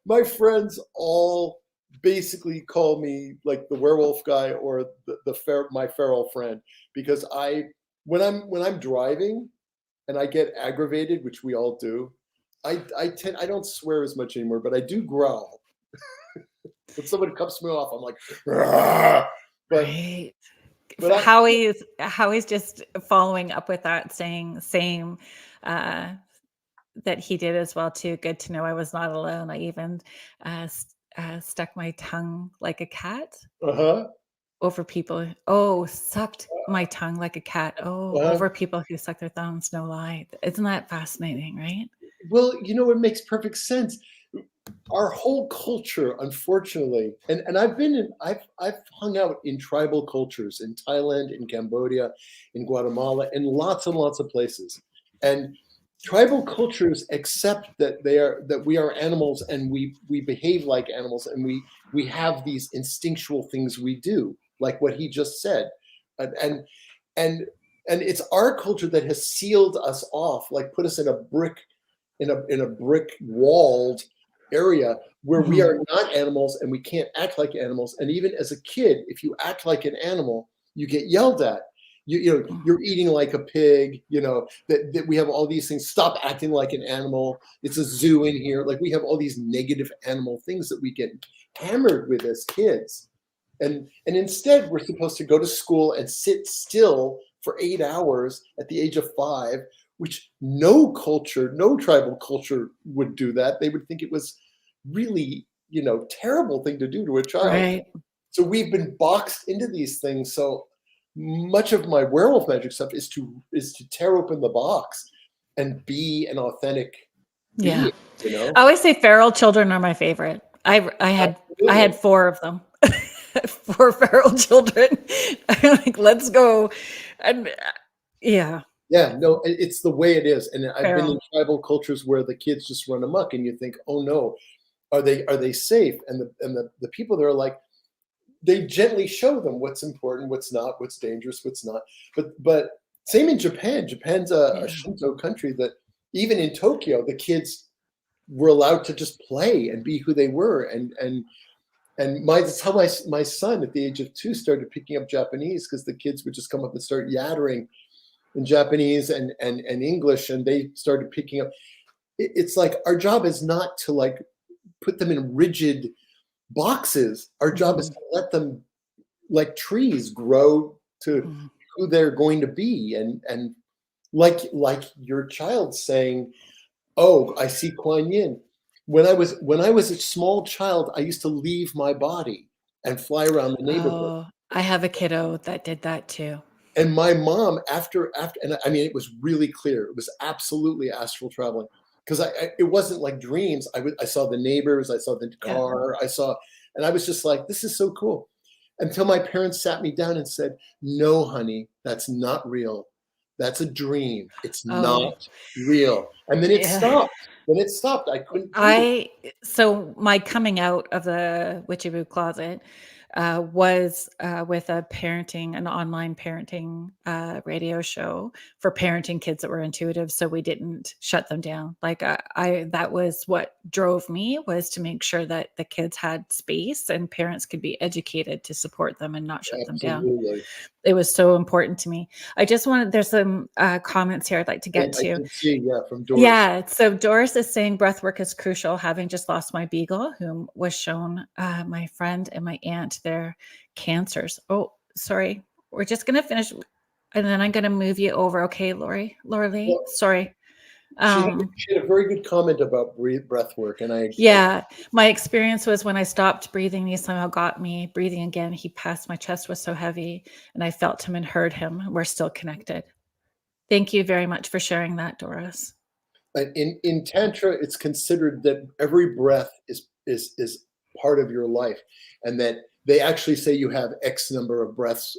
my friends all basically call me like the werewolf guy or my feral friend, because when I'm driving and I get aggravated, which we all do, I don't swear as much anymore, but I do growl. When somebody cuts me off, I'm like, Rah! Right. But Howie's just following up with that, saying same that he did as well too. Good to know I was not alone. I even stuck my tongue like a cat over people. Sucked my tongue like a cat. Over people who suck their thumbs. No lie. Isn't that fascinating, right? Well, it makes perfect sense. Our whole culture, unfortunately, and I've hung out in tribal cultures in Thailand, in Cambodia, in Guatemala, in lots and lots of places. And tribal cultures accept that we are animals and we behave like animals, and we have these instinctual things we do, like what he just said. And it's our culture that has sealed us off, like put us in a brick walled area where we are not animals and we can't act like animals. And even as a kid, if you act like an animal, you get yelled at. You're eating like a pig, that we have all these things. Stop acting like an animal. It's a zoo in here. Like we have all these negative animal things that we get hammered with as kids. And instead we're supposed to go to school and sit still for 8 hours at the age of 5, which no culture, no tribal culture would do that. They would think it was really, terrible thing to do to a child. Right. So we've been boxed into these things. So much of my werewolf magic stuff is to tear open the box and be an authentic being, I always say feral children are my favorite. I had 4 of them. 4 feral children. I'm like, let's go. And yeah, no, it's the way it is. And I've been in tribal cultures where the kids just run amok and you think, oh no, are they safe? And the people there are like, they gently show them what's important, what's not, what's dangerous, what's not. But same in Japan. Japan's a Shinto country that even in Tokyo, the kids were allowed to just play and be who they were. And that's how my son at the age of 2 started picking up Japanese, because the kids would just come up and start yattering in Japanese and English, and they started picking up. It's like our job is not to like put them in rigid boxes. Our job is to let them, like trees, grow to who they're going to be. And like your child saying, oh, I see Kuan Yin. When I was a small child, I used to leave my body and fly around the neighborhood. I have a kiddo that did that too. And my mom, after, and I mean, it was really clear. It was absolutely astral traveling, because it wasn't like dreams. I saw the neighbors, I saw the car, and I was just like, this is so cool. Until my parents sat me down and said, no, honey, that's not real. That's a dream. It's not real. And then it stopped. I couldn't. So my coming out of the Witchy Boo closet was with an online parenting radio show for parenting kids that were intuitive. So we didn't shut them down. Like that was what drove me, was to make sure that the kids had space and parents could be educated to support them and not shut them down. It was so important to me. I just there's some comments here I'd like to get to. I can see, from Doris. Yeah, so Doris is saying breath work is crucial. Having just lost my beagle, whom was shown my friend and my aunt their cancers. Oh, sorry. We're just going to finish, and then I'm going to move you over. Okay, Laura Lee, well, sorry. She had a very good comment about breath work, and my experience was when I stopped breathing, he somehow got me breathing again. He passed, my chest was so heavy, and I felt him and heard him. We're still connected. Thank you very much for sharing that, Doris. In Tantra, it's considered that every breath is part of your life, and that they actually say you have X number of breaths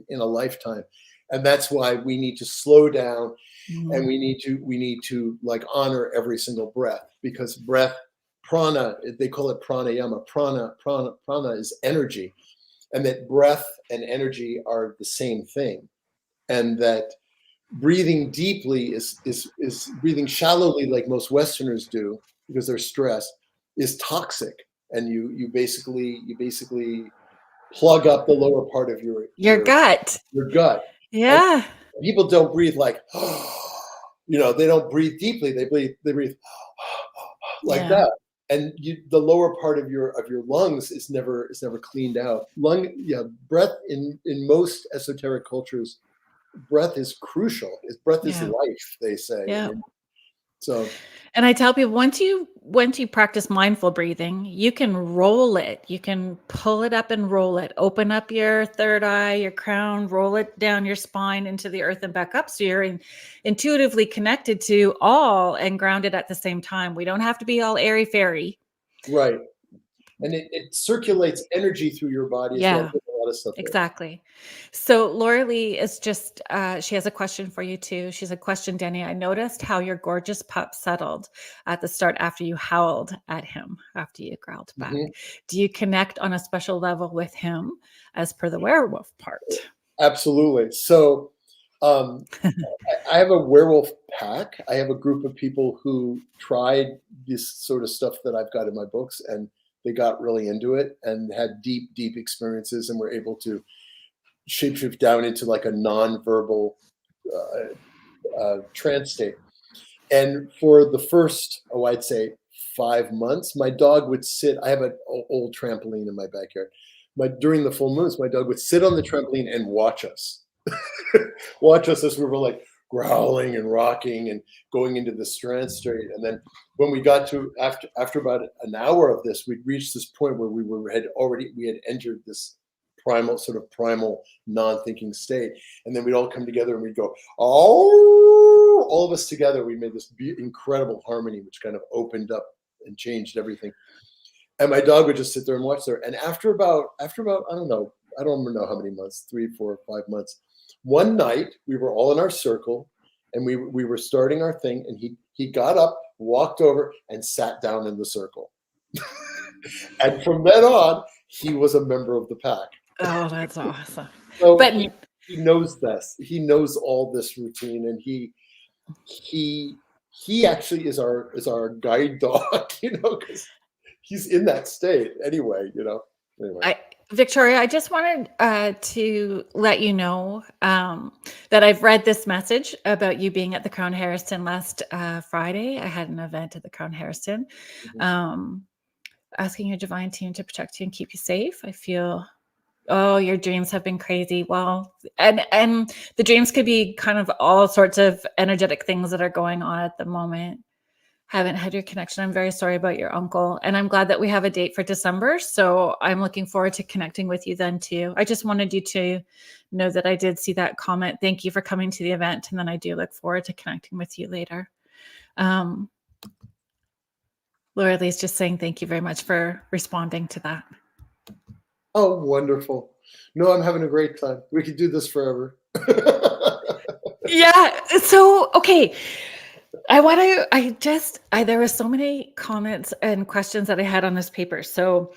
in a lifetime, and that's why we need to slow down. And we need to like honor every single breath, because breath, prana, they call it pranayama. Prana is energy, and that breath and energy are the same thing, and that breathing deeply is breathing shallowly, like most Westerners do, because they're stressed, is toxic, and you basically plug up the lower part of your gut. Your gut. Yeah. And people don't breathe like, they don't breathe deeply. They breathe like that, and the lower part of your lungs is never cleaned out. Breath in most esoteric cultures, breath is crucial. Breath is life, they say. Yeah. And I tell people, once you practice mindful breathing, you can roll it. You can pull it up and roll it. Open up your third eye, your crown, roll it down your spine into the earth and back up. So you're intuitively connected to all and grounded at the same time. We don't have to be all airy-fairy. Right. And it circulates energy through your body. Yeah. A lot of stuff exactly. So Laura Lee is just, she has a question for you too. She's a question, Denny. I noticed how your gorgeous pup settled at the start after you howled at him, after you growled back. Mm-hmm. Do you connect on a special level with him as per the werewolf part? Absolutely. So I have a werewolf pack. I have a group of people who tried this sort of stuff that I've got in my books, and they got really into it and had deep experiences, and were able to shapeshift down into like a non-verbal trance state. And for the first, I'd say 5 months, my dog would sit. I have an old trampoline in my backyard. During the full moons, my dog would sit on the trampoline and watch us. watch us as we were like growling and rocking and going into the trance state. And then when we got to after about an hour of this, we'd reached this point where we had entered this primal non-thinking state. And then we'd all come together and we'd go, oh, all of us together. We made this incredible harmony, which kind of opened up and changed everything. And my dog would just sit there and watch there. And after about I don't know how many months, 3, 4, 5 months. One night we were all in our circle and we were starting our thing, and he got up, walked over, and sat down in the circle. And from then on, he was a member of the pack. Oh, that's awesome. So But he knows this. He knows all this routine, and he actually is our guide dog, because he's in that state anyway, Anyway. Victoria, I just wanted to let you know that I've read this message about you being at the Crown Harrison last Friday. I had an event at the Crown Harrison, asking your divine team to protect you and keep you safe. I feel, your dreams have been crazy. Well, and the dreams could be kind of all sorts of energetic things that are going on at the moment. Haven't had your connection. I'm very sorry about your uncle. And I'm glad that we have a date for December. So I'm looking forward to connecting with you then too. I just wanted you to know that I did see that comment. Thank you for coming to the event. And then I do look forward to connecting with you later. Laura Lee's just saying thank you very much for responding to that. Oh, wonderful. No, I'm having a great time. We could do this forever. Yeah. So, okay. there were so many comments and questions that I had on this paper. So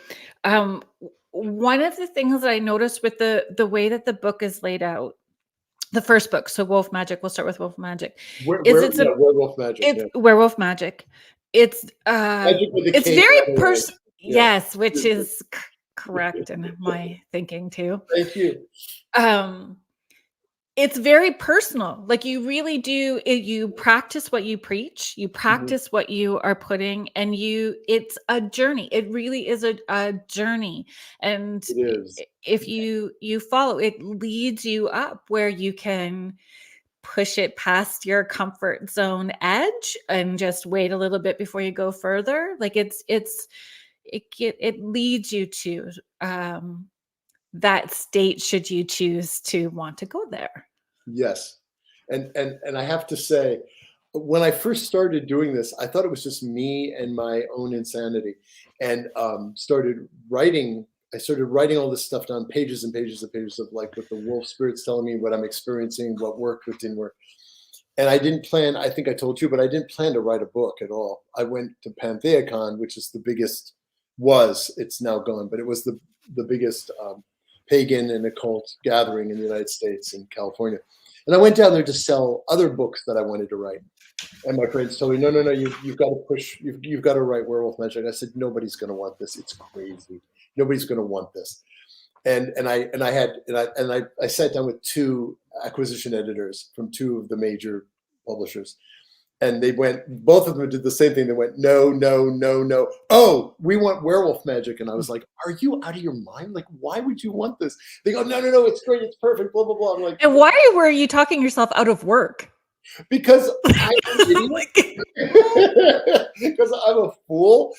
one of the things that I noticed with the way that the book is laid out, the first book, so Wolf Magick, we'll start with Wolf Magick. Werewolf Magick. It's Werewolf Magick. It's very personal. Yes, which is correct in my thinking too. Thank you. It's very personal. Like you really do, you practice what you preach, you practice what you are putting, and it's a journey. It really is a journey. And if you follow, it leads you up where you can push it past your comfort zone edge and just wait a little bit before you go further. Like it leads you to that state should you choose to want to go there. Yes. And I have to say, when I first started doing this, I thought it was just me and my own insanity, and started writing all this stuff down, pages and pages and pages of like what the wolf spirit's telling me, what I'm experiencing, what worked, what didn't work. And I didn't plan, I think I told you, but I didn't plan to write a book at all. I went to PantheaCon, which is it's now gone, but it was the biggest pagan and occult gathering in the United States in California. And I went down there to sell other books that I wanted to write. And my friends told me, no, you've got to push, you've got to write Werewolf Magick. I said, nobody's going to want this. It's crazy. Nobody's going to want this. And I sat down with 2 acquisition editors from 2 of the major publishers. And both of them did the same thing. They went, no. Oh, we want Werewolf Magick. And I was like, are you out of your mind? Like, why would you want this? They go, no, it's great. It's perfect, blah, blah, blah. I'm like, and why were you talking yourself out of work? Because I'm a fool.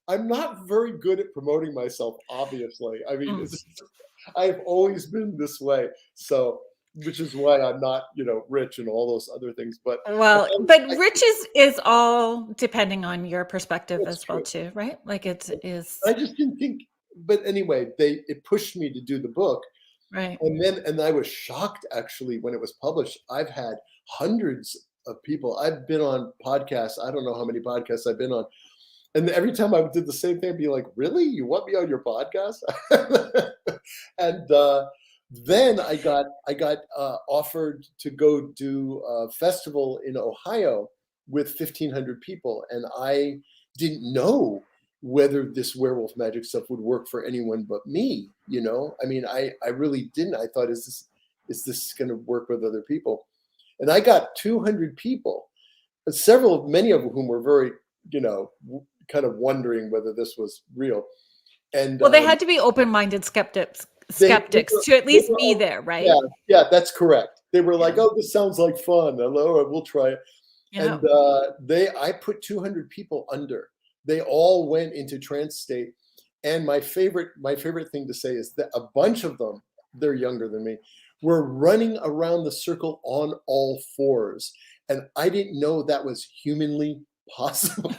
I'm not very good at promoting myself, obviously. I mean, I've always been this way. So, which is why I'm not, rich and all those other things. But rich is all depending on your perspective as well too, right? Like it is. I just didn't think. But anyway, it pushed me to do the book, right? And I was shocked actually when it was published. I've had hundreds of people. I've been on podcasts. I don't know how many podcasts I've been on. And every time I did the same thing, I'd be like, really? You want me on your podcast? And then I got offered to go do a festival in Ohio with 1,500 people. And I didn't know whether this Werewolf Magick stuff would work for anyone but me. I mean, I really didn't. I thought, is this going to work with other people? And I got 200 people, many of whom were very, kind of wondering whether this was real. And they had to be open-minded skeptics skeptics to at least be all, there, right? yeah, that's correct. They were like, "Oh, this sounds like fun. Hello, we'll try it." Yeah. And I put 200 people under. They all went into trance state. And my favorite thing to say is that a bunch of them, they're younger than me, were running around the circle on all fours. And I didn't know that was humanly possible.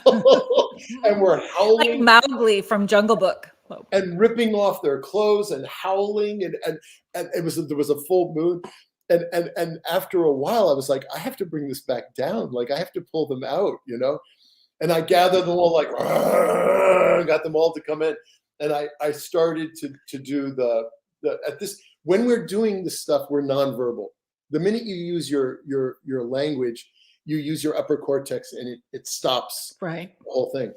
And we're howling. Like Mowgli from Jungle Book. Whoa. And ripping off their clothes and howling. And there was a full moon. And after a while, I was like, I have to bring this back down. Like, I have to pull them out, you know? And I gathered them all, like, got them all to come in. And I started to do when we're doing this stuff, we're nonverbal. The minute you use your language, you use your upper cortex and it stops the whole thing.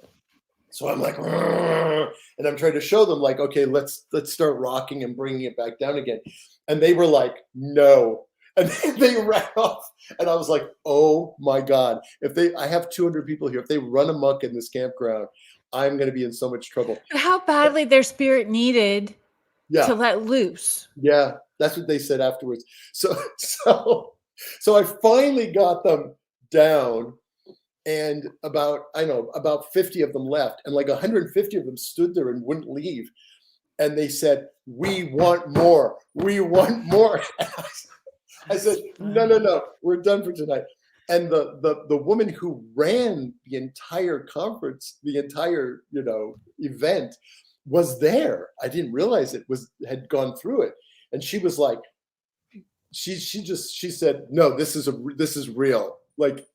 So I'm like, and I'm trying to show them, like, okay, let's start rocking and bringing it back down again. And they were like, no. And they ran off. And I was like, oh my God. I have 200 people here. If they run amok in this campground, I'm going to be in so much trouble. How badly their spirit needed to let loose. Yeah, that's what they said afterwards. So I finally got them down, and about 50 of them left, and like 150 of them stood there and wouldn't leave. And they said, "We want more. We want more." I said, no, we're done for tonight. And the woman who ran the entire conference, the entire event, was there. I didn't realize had gone through it, and she was like, she said, "No, this is real. Like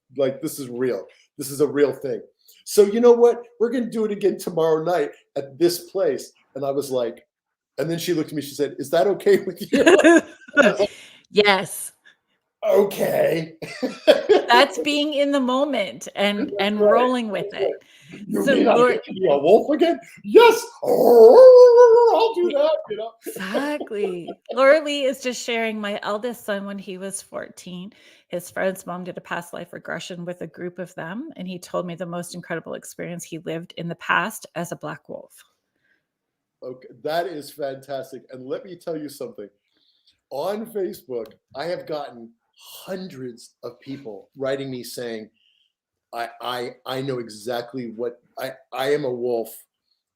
this is real. This is a real thing." So you know what? We're going to do it again tomorrow night at this place. And I was like, and then she looked at me. She said, "Is that okay with you?" Like, yes. Okay. That's being in the moment and rolling with it. You mean I get to be a wolf again? Yes. I'll do that, Exactly. Laura Lee is just sharing, my eldest son, when he was 14, his friend's mom did a past life regression with a group of them. And he told me the most incredible experience he lived in the past as a black wolf. Okay, that is fantastic. And let me tell you something. On Facebook, I have gotten hundreds of people writing me saying, I know exactly what I am a wolf.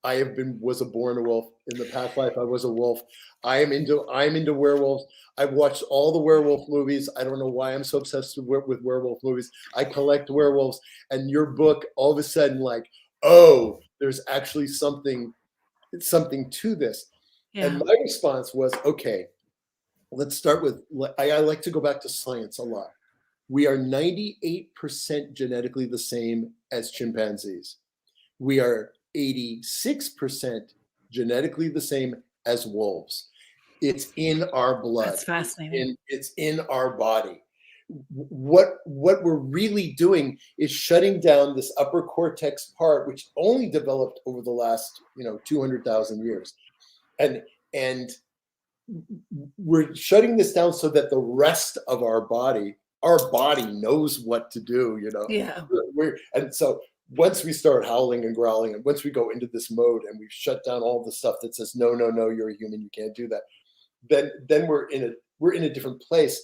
I was born a wolf. In the past life, I was a wolf. I'm into werewolves. I've watched all the werewolf movies. I don't know why I'm so obsessed with werewolf movies. I collect werewolves. And your book, all of a sudden, like, oh, there's actually something to this. Yeah. And my response was, okay, let's start with, I like to go back to science a lot. We are 98% genetically the same as chimpanzees. We are 86% genetically the same as wolves. It's in our blood. That's fascinating. It's in our body. What we're really doing is shutting down this upper cortex part, which only developed over the last 200,000 years, and we're shutting this down so that the rest of our body knows what to do. Yeah. And so once we start howling and growling, and once we go into this mode and we've shut down all the stuff that says no, you're a human, you can't do that, then we're in a different place.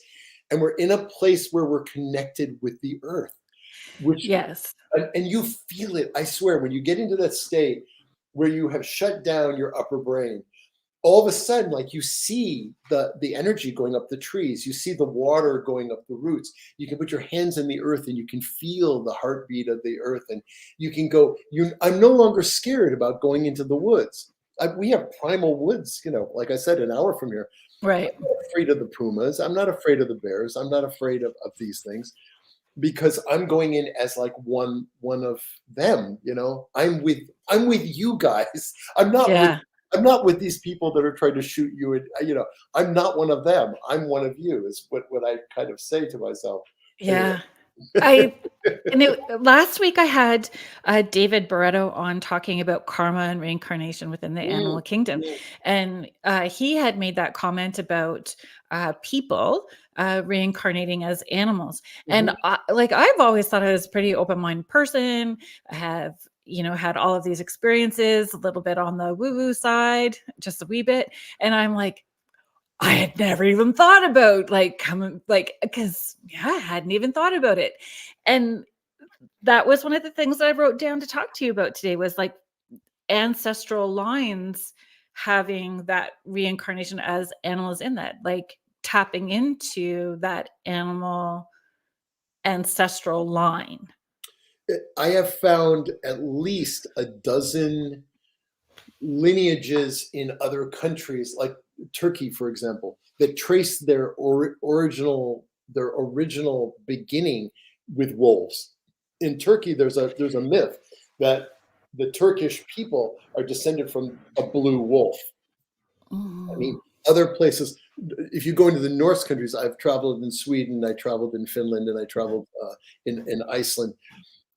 And we're in a place where we're connected with the earth, which, yes. And you feel it. I swear, when you get into that state where you have shut down your upper brain, all of a sudden, like, you see the energy going up the trees, you see the water going up the roots. You can put your hands in the earth and you can feel the heartbeat of the earth, and you can go. I'm no longer scared about going into the woods. We have primal woods, like I said, an hour from here. Right. I'm not afraid of the pumas. I'm not afraid of the bears. I'm not afraid of these things, because I'm going in as like one of them. I'm with you guys. I'm not with these people that are trying to shoot you. And I'm not one of them. I'm one of you. Is what I kind of say to myself. Yeah. Last week I had David Barreto on talking about karma and reincarnation within the animal kingdom. And he had made that comment about people reincarnating as animals. And I've always thought I was a pretty open-minded person. I have, had all of these experiences, a little bit on the woo-woo side, just a wee bit. And I'm like, I had never even thought about because I hadn't even thought about it. And that was one of the things that I wrote down to talk to you about today, was like ancestral lines having that reincarnation as animals in that, like tapping into that animal ancestral line. I have found at least a dozen lineages in other countries, like Turkey, for example, that trace their original beginning with wolves. In Turkey, there's a myth that the Turkish people are descended from a blue wolf. I mean, other places, if you go into the Norse countries, I've traveled in Sweden, I traveled in Finland, and I traveled in Iceland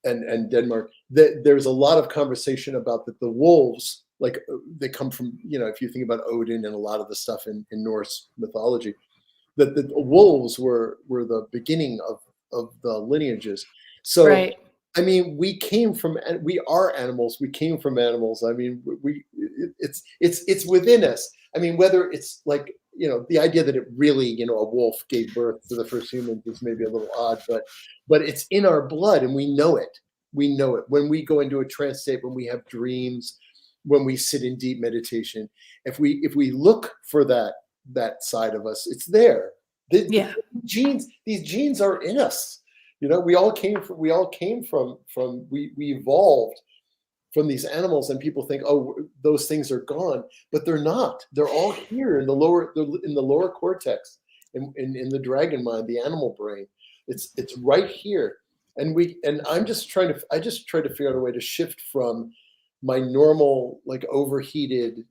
and Denmark. There's a lot of conversation about that the wolves, like they come from, if you think about Odin and a lot of the stuff in Norse mythology, that the wolves were the beginning of the lineages. So, right. I mean, we are animals. We came from animals. I mean, it's within us. I mean, whether it's like, the idea that it really, a wolf gave birth to the first humans is maybe a little odd, but it's in our blood and we know it. We know it when we go into a trance state, when we have dreams, when we sit in deep meditation. If we look for that side of us, it's there. These genes are in us. We all came from we evolved from these animals, and people think, oh, those things are gone, but they're not. They're all here in the lower cortex, in the dragon mind, the animal brain. It's right here, and I just try to figure out a way to shift from my normal, like, overheated,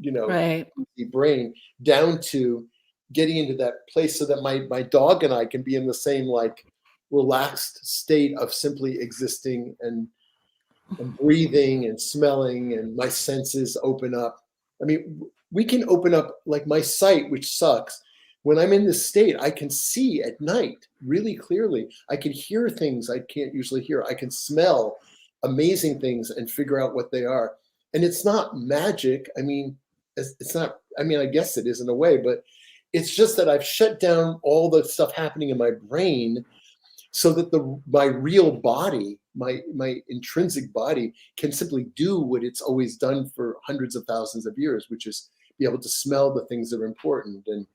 right, brain down to getting into that place so that my dog and I can be in the same, like, relaxed state of simply existing and breathing and smelling, and my senses open up. I mean, we can open up, like, my sight, which sucks. When I'm in this state, I can see at night really clearly. I can hear things I can't usually hear. I can smell amazing things and figure out what they are. And it's not magic. I mean, it's not, I mean, I guess it is in a way, but it's just that I've shut down all the stuff happening in my brain so that my real body, my intrinsic body, can simply do what it's always done for hundreds of thousands of years, which is be able to smell the things that are important and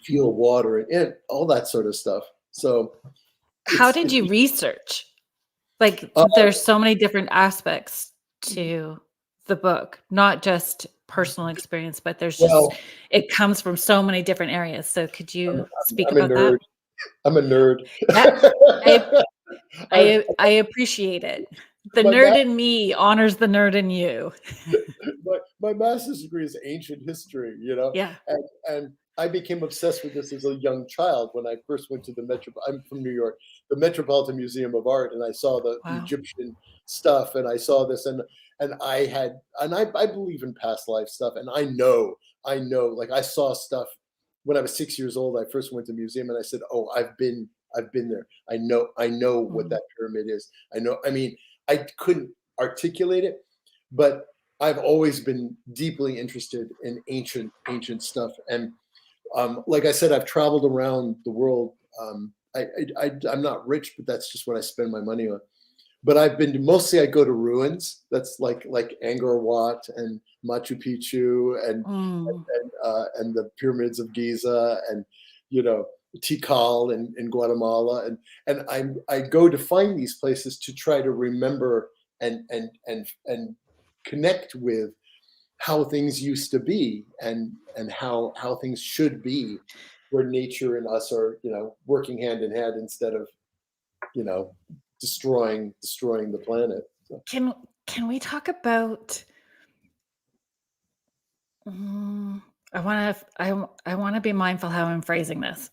feel water and all that sort of stuff. So, how did you research? Like, there's so many different aspects to the book, not just personal experience, but there's it comes from so many different areas. So could you speak about that? I'm a nerd. I appreciate it. The nerd in me honors the nerd in you. My master's degree is ancient history, Yeah. And I became obsessed with this as a young child when I first went to I'm from New York, the Metropolitan Museum of Art, and I saw the Egyptian stuff, and I saw this, and I believe in past life stuff, and I know, like, I saw stuff when I was 6 years old. I first went to a museum, and I said, "Oh, I've been there. I know what that pyramid is. I know." I mean, I couldn't articulate it, but I've always been deeply interested in ancient stuff. And like I said, I've traveled around the world. I'm not rich, but that's just what I spend my money on. But I've been mostly, I go to ruins. That's like Angkor Wat and Machu Picchu and the pyramids of Giza and Tikal in Guatemala, and I go to find these places to try to remember and connect with how things used to be and how things should be, where nature and us are working hand in hand instead of destroying the planet. So. Can we talk about I want to be mindful how I'm phrasing this,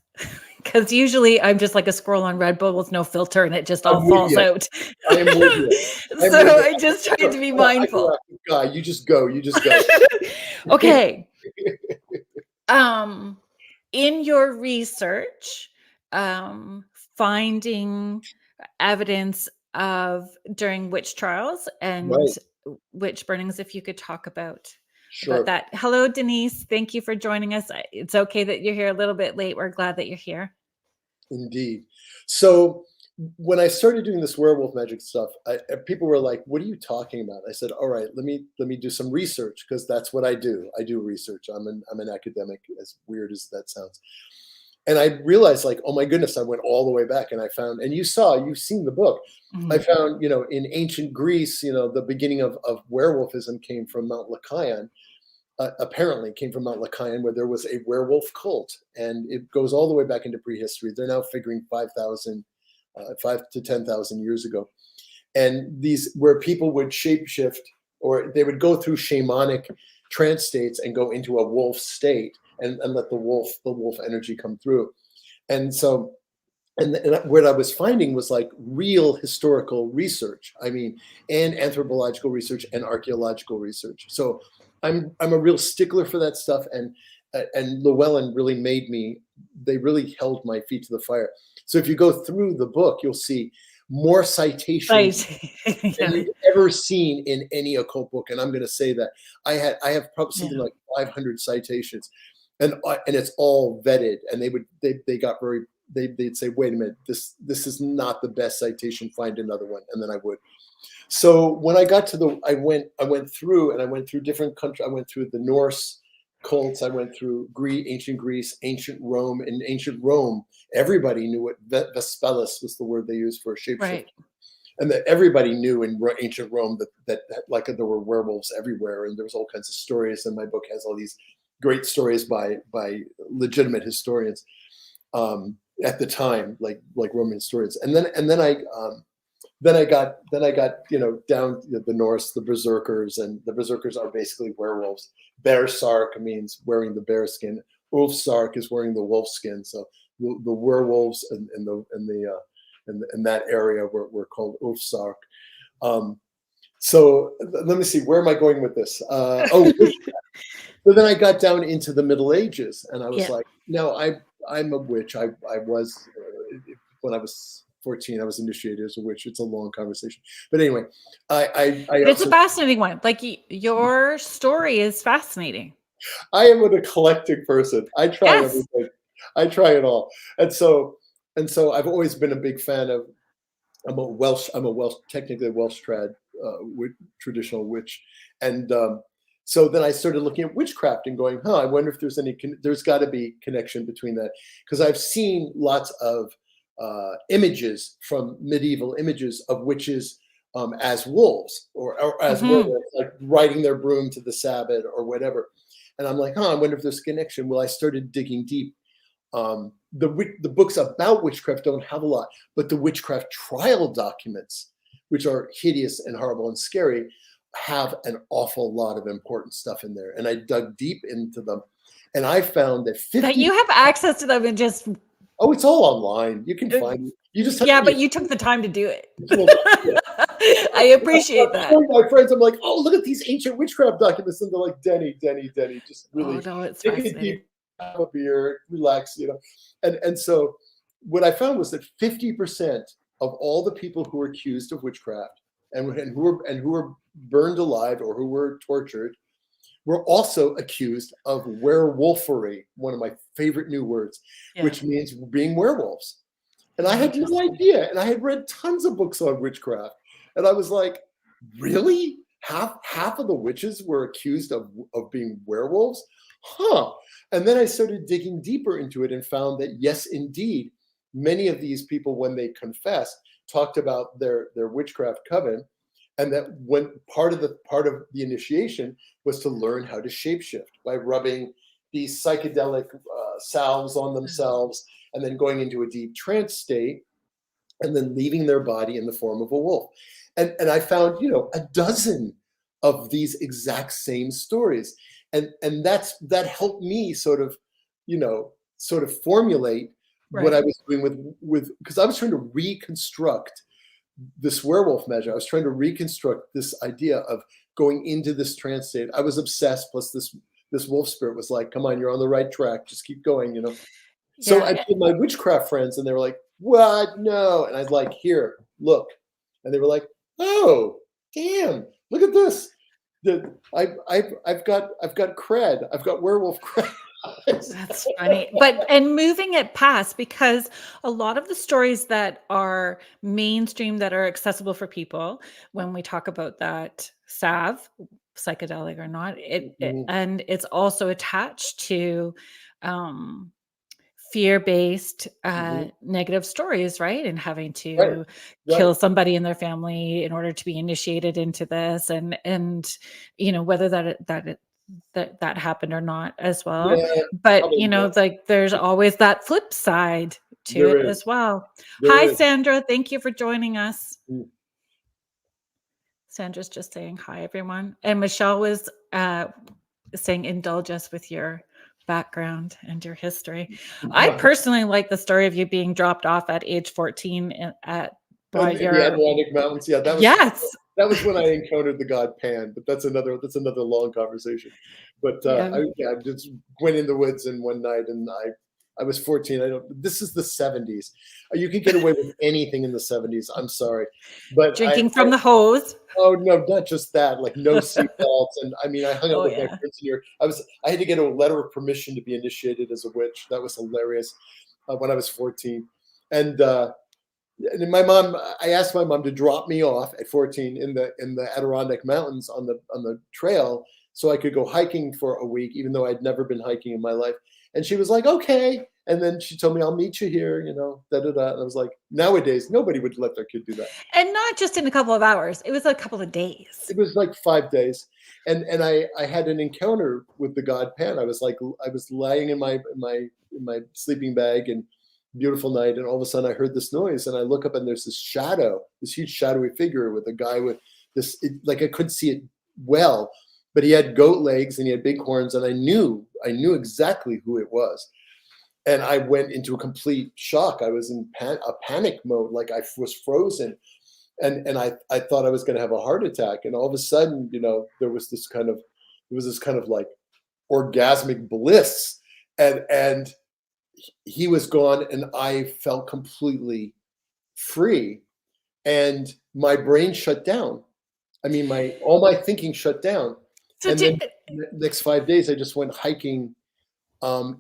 because usually I'm just like a squirrel on Red Bull with no filter, and it just all falls out. I am with you. So I just tried to be mindful. You just go. Okay. In your research, finding evidence during witch trials and Right. witch burnings, if you could talk about Sure. that. Hello, Denise. Thank you for joining us. It's okay that you're here a little bit late. We're glad that you're here. Indeed. So when I started doing this werewolf magic stuff, people were like, "What are you talking about?" I said, "All right, let me do some research, because that's what I do. I do research. I'm an academic, as weird as that sounds." And I realized, like, oh my goodness, I went all the way back, and I found, and you've seen the book. I found, in ancient Greece, the beginning of werewolfism came from Mount Lycaon. Apparently came from Mount Lycaon, where there was a werewolf cult, and it goes all the way back into prehistory. They're now figuring 5 to 10,000 years ago, and these where people would shapeshift, or they would go through shamanic trance states and go into a wolf state, and let the wolf energy come through. And so, and what I was finding was like real historical research. I mean, and anthropological research and archaeological research. So I'm a real stickler for that stuff, and Llewellyn really made me. They really held my feet to the fire. So if you go through the book, you'll see more citations than you've ever seen in any occult book. And I'm going to say that I have probably something like 500 citations, and it's all vetted. And they'd say, wait a minute, this is not the best citation. Find another one, and then I would. So when I got to I went through different countries. I went through the Norse cults. I went through ancient Greece, ancient Rome. In ancient Rome, everybody knew what Vespellus was the word they used for shapeshift. Right. And that everybody knew in ancient Rome that like there were werewolves everywhere, and there was all kinds of stories. And my book has all these great stories by legitimate historians at the time, like Roman historians. And then I got down the Norse, the berserkers, and the berserkers are basically werewolves. Bearsark means wearing the bear skin. Ulfsark is wearing the wolf skin. So the werewolves in that area were called Ulfsark. So let me see, where am I going with this? So then I got down into the Middle Ages, and I was like, no, I'm a witch. I was when I was 14, I was initiated as a witch. It's a long conversation, but anyway, it's a fascinating one. Like your story is fascinating. I am an eclectic person. I try everything. I try it all, and so I've always been a big fan of. I'm a Welsh, technically a Welsh traditional witch, and so then I started looking at witchcraft and going, I wonder if there's got to be connection between that, because I've seen lots of images from medieval images of witches as wolves or as werewolves, like riding their broom to the Sabbath or whatever. And I'm like, I wonder if there's a connection. Well, I started digging deep. The books about witchcraft don't have a lot, but the witchcraft trial documents, which are hideous and horrible and scary, have an awful lot of important stuff in there. And I dug deep into them, and I found that you have access to them and just it's all online. You can find it. You just but you took the time to do it. I appreciate that. My friends, I'm like, look at these ancient witchcraft documents, and they're like, Denny, just really it's take a deep, have a beer, relax, and so what I found was that 50% of all the people who were accused of witchcraft and who were burned alive or who were tortured were also accused of werewolfery, one of my favorite new words, which means being werewolves. And I had no idea. And I had read tons of books on witchcraft. And I was like, really? Half of the witches were accused of being werewolves? And then I started digging deeper into it and found that, yes, indeed, many of these people, when they confessed, talked about their witchcraft coven, and that when part of the initiation was to learn how to shapeshift by rubbing these psychedelic salves on themselves and then going into a deep trance state and then leaving their body in the form of a wolf. And I found, a dozen of these exact same stories. And that helped me sort of formulate what I was doing with because I was trying to reconstruct this werewolf magic. I was trying to reconstruct this idea of going into this trance state. I was obsessed. Plus this wolf spirit was like, come on, you're on the right track. Just keep going, So I told my witchcraft friends, and they were like, what? No. And I was like, here, look, and they were like, "Oh, damn! Look at this! I've got cred. I've got werewolf cred." That's funny. And moving it past, because a lot of the stories that are mainstream, that are accessible for people, when we talk about that salve, psychedelic or not, and it's also attached to fear-based negative stories, right? And having Right, to right. kill somebody in their family in order to be initiated into this, and whether that happened or not as well. Yeah, But probably not. like, there's always that flip side to There it is. as well. There Hi, is. Sandra. Thank you for joining us. Mm. Sandra's just saying hi, everyone. And Michelle was saying, indulge us with your background and your history. I personally like the story of you being dropped off at age 14 by In the your Adirondack Mountains. Yeah, yes. that was when I encountered the god Pan, but that's another long conversation. But I just went in the woods and one night, and I was 14. This is the 70s. You could get away with anything in the 70s. I'm sorry, but Drinking from the hose. oh no, not just that. Like no seatbelts, and I mean, I hung out with my friends in here. I had to get a letter of permission to be initiated as a witch. That was hilarious when I was 14, and my mom. I asked my mom to drop me off at 14 in the Adirondack Mountains on the trail, so I could go hiking for a week, even though I'd never been hiking in my life. And she was like, "Okay." And then she told me, "I'll meet you here," da da da. And I was like, nowadays, nobody would let their kid do that. And not just in a couple of hours. It was a couple of days. It was like 5 days. And I had an encounter with the god Pan. I was lying in my sleeping bag, and beautiful night, and all of a sudden I heard this noise, and I look up, and there's this huge shadowy figure with a guy with this, like I couldn't see it well, but he had goat legs and he had big horns, and I knew exactly who it was. And I went into a complete shock. I was in a panic mode, like I was frozen. And I thought I was going to have a heart attack. And all of a sudden, there was this kind of like orgasmic bliss. And he was gone, and I felt completely free. And my brain shut down. I mean, all my thinking shut down. So and then the next 5 days, I just went hiking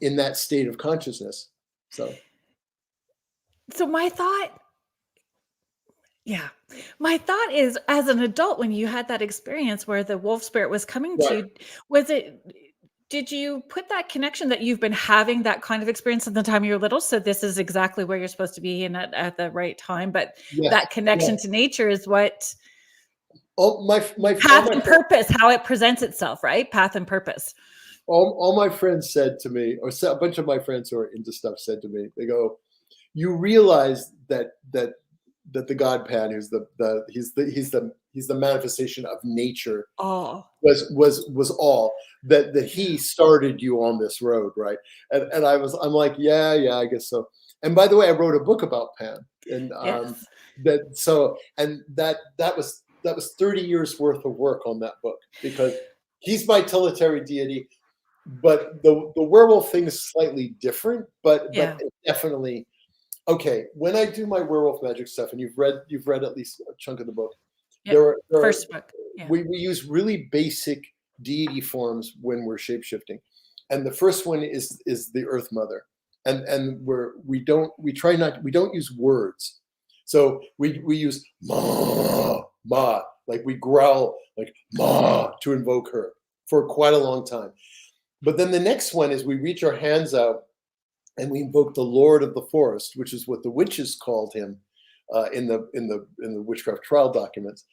in that state of consciousness. So my thought is, as an adult, when you had that experience where the wolf spirit was coming to you, did you put that connection that you've been having that kind of experience at the time you were little? So this is exactly where you're supposed to be and at the right time. But that connection to nature is what my path and purpose, how it presents itself, right? Path and purpose. All my friends said to me, or a bunch of my friends who are into stuff said to me, they go, "You realize that the god Pan, he's the manifestation of nature, was all that he started you on this road, right?" And I'm like, yeah, I guess so. And by the way, I wrote a book about Pan, and that was 30 years worth of work on that book, because he's my tutelary deity. But the werewolf thing is slightly different, but definitely okay. When I do my werewolf magic stuff, and you've read at least a chunk of the book, first book. We use really basic deity forms when we're shapeshifting, and the first one is the Earth Mother, and we don't use words, so we use ma, like we growl like ma to invoke her for quite a long time. But then the next one is we reach our hands out and we invoke the Lord of the Forest, which is what the witches called him in the witchcraft trial documents,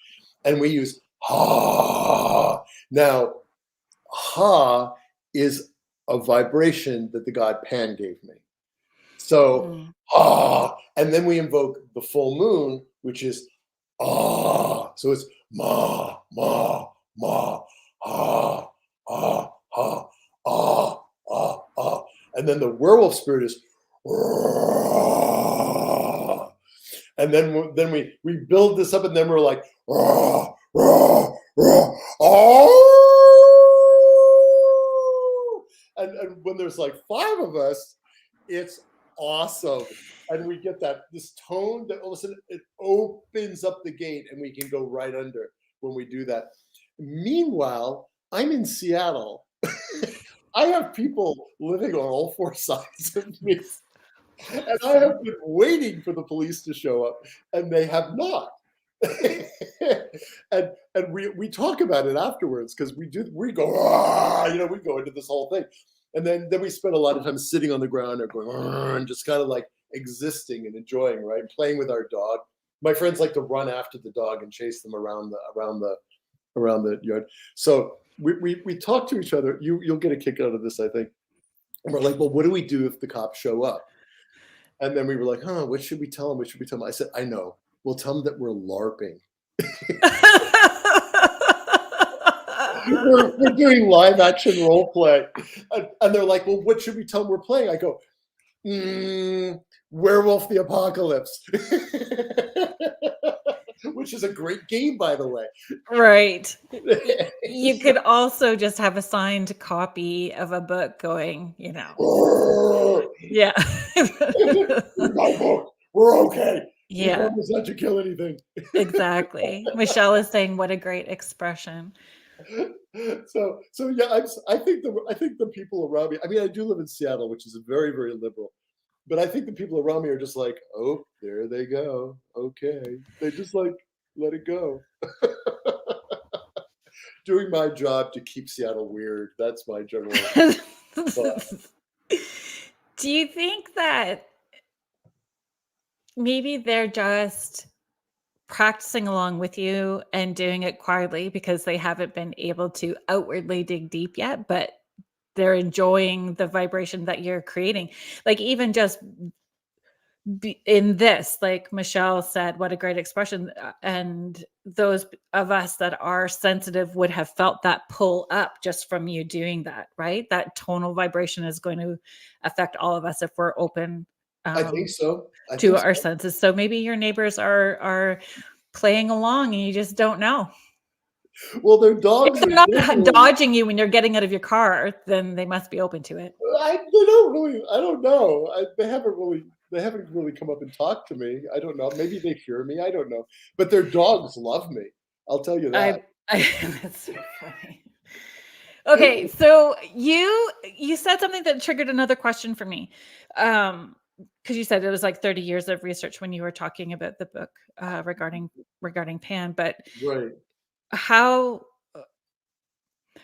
and we use ha. Now, ha is a vibration that the god Pan gave me. So ha, and then we invoke the full moon, which is ah. So it's ma, ma, ma, ha, ha, ha. Ah, ah, ah. And then the werewolf spirit is, rah. And then we build this up, and then we're like, rah, rah, rah, oh. And when there's like 5 of us, it's awesome. And we get this tone that all of a sudden it opens up the gate and we can go right under when we do that. Meanwhile, I'm in Seattle. I have people living on all four sides of me. And I have been waiting for the police to show up, and they have not. and we talk about it afterwards because we go, we go into this whole thing. And then we spend a lot of time sitting on the ground or going, and just kind of like existing and enjoying, right? Playing with our dog. My friends like to run after the dog and chase them around the yard. So we talk to each other. You'll get a kick out of this, I think. And we're like, well, what do we do if the cops show up? And then we were like, what should we tell them? What should we tell them? I said, I know. We'll tell them that we're LARPing. we're doing live action role play. And they're like, well, what should we tell them we're playing? I go, Werewolf the Apocalypse. Which is a great game, by the way. Right. You could also just have a signed copy of a book going, Yeah. My book. We're okay. Yeah. We promise not to kill anything. Exactly. Michelle is saying, what a great expression. So yeah, I think the people around me, I mean, I do live in Seattle, which is very, very liberal. But I think the people around me are just like, oh, there they go. Okay. They just like, let it go. Doing my job to keep Seattle weird. That's my general thought. Do you think that maybe they're just practicing along with you and doing it quietly because they haven't been able to outwardly dig deep yet, but they're enjoying the vibration that you're creating? Like even just in this, like Michelle said, what a great expression. And those of us that are sensitive would have felt that pull up just from you doing that, right? That tonal vibration is going to affect all of us if we're open. I think so. To our senses. So maybe your neighbors are playing along and you just don't know. Well, their dogs are not dodging you when you're getting out of your car, then they must be open to it. I don't know. They haven't really come up and talked to me. I don't know. Maybe they fear me. I don't know. But their dogs love me. I'll tell you that. That's so funny. Okay, so you said something that triggered another question for me. Because you said it was like 30 years of research when you were talking about the book regarding Pan, but right. How,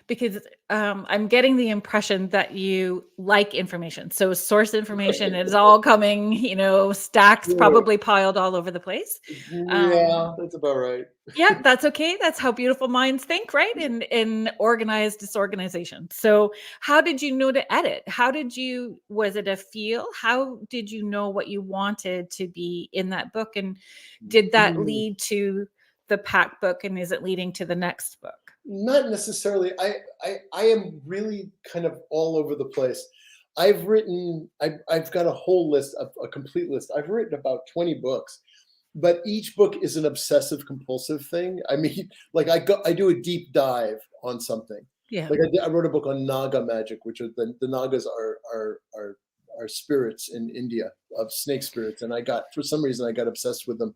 because I'm getting the impression that you like information. So source information is all coming, stacks probably piled all over the place. Yeah, that's about right. Yeah, that's okay. That's how beautiful minds think, right? In organized disorganization. So how did you know to edit? Was it a feel? How did you know what you wanted to be in that book? And did that lead to the Pack book, and is it leading to the next book? Not necessarily. I am really kind of all over the place. I've got a whole list, a complete list. I've written about 20 books, but each book is an obsessive compulsive thing. I mean, like I do a deep dive on something. Yeah. Like I wrote a book on Naga Magick, which are the Nagas are spirits in India, of snake spirits, and for some reason I got obsessed with them.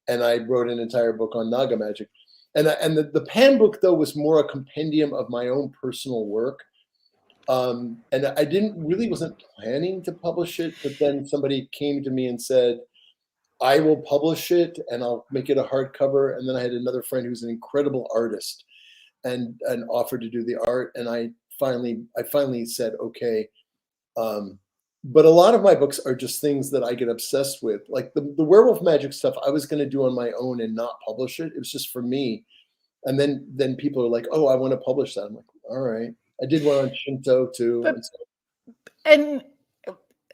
And I wrote an entire book on Naga Magick. And the Pan book, though, was more a compendium of my own personal work. And I wasn't planning to publish it, but then somebody came to me and said, I will publish it and I'll make it a hardcover. And then I had another friend who's an incredible artist and offered to do the art. And I finally said, okay. But a lot of my books are just things that I get obsessed with. Like the Werewolf Magick stuff, I was going to do on my own and not publish it. It was just for me. And then people are like, oh, I want to publish that. I'm like, all right. I did one on Shinto too. And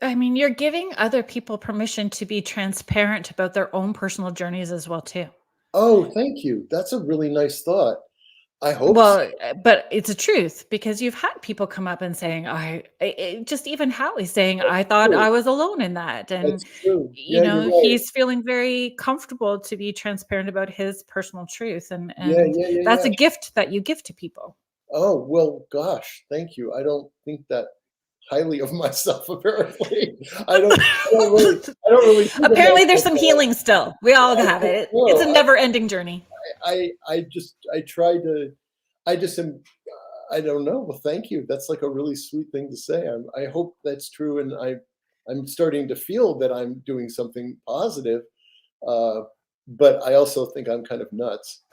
I mean, you're giving other people permission to be transparent about their own personal journeys as well too. Oh, thank you. That's a really nice thought. I hope. Well, but it's a truth, because you've had people come up and saying, just even Howie's saying, I thought I was alone in that. And, that's true. Yeah, right. He's feeling very comfortable to be transparent about his personal truth. And that's a gift that you give to people. Oh, well, gosh, thank you. I don't think that highly of myself. Apparently, I don't really. Think Apparently, there's some healing still. We all have it. It's a never-ending journey. I try to. I just am. I don't know. Well, thank you. That's like a really sweet thing to say. I hope that's true, and I'm starting to feel that I'm doing something positive. But I also think I'm kind of nuts.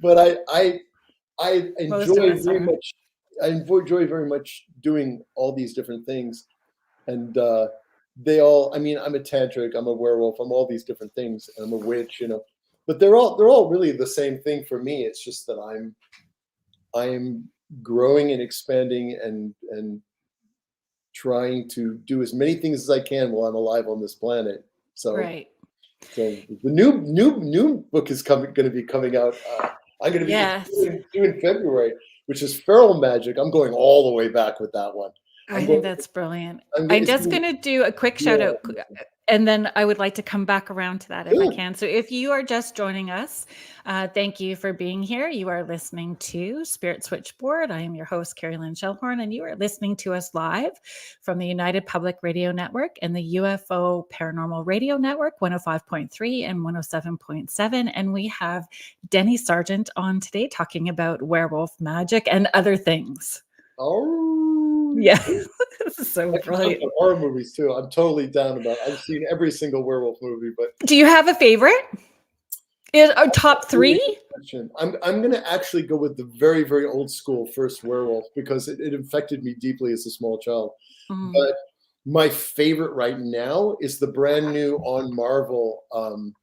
But I enjoy very much. I enjoy very much doing all these different things, and they all. I mean, I'm a tantric. I'm a werewolf. I'm all these different things. And I'm a witch. But they're all really the same thing for me. It's just that I'm growing and expanding and trying to do as many things as I can while I'm alive on this planet. So, right. So the new book is going to be coming out. I'm going to be due in February, which is Feral Magick. I'm going all the way back with that one. I think that's brilliant. I'm just going to do a quick shout out, and then I would like to come back around to that if I can. So if you are just joining us, thank you for being here. You are listening to Spirit Switchboard. I am your host, Carrie Lynn Shellhorn, and you are listening to us live from the United Public Radio Network and the UFO Paranormal Radio Network, 105.3 and 107.7. And we have Denny Sargent on today talking about werewolf magic and other things. Oh, yeah. This is so brilliant. Horror movies too. I'm totally down about it. I've seen every single werewolf movie, but do you have a favorite? Is our top three? I'm going to actually go with the very, very old school first werewolf because it affected me deeply as a small child. Mm. But my favorite right now is the brand new on Marvel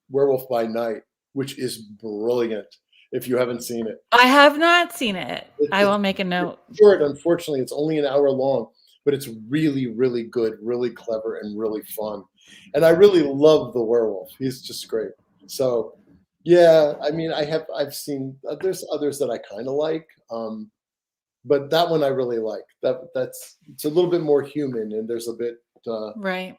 Werewolf by Night, which is brilliant. If you haven't seen it, I have not seen it. I will make a note. Short, unfortunately, it's only an hour long, but it's really, really good, really clever, and really fun. And I really love the werewolf. He's just great. So, yeah, I mean, I've seen there's others that I kind of like, but that one I really like. It's a little bit more human, and there's a bit right.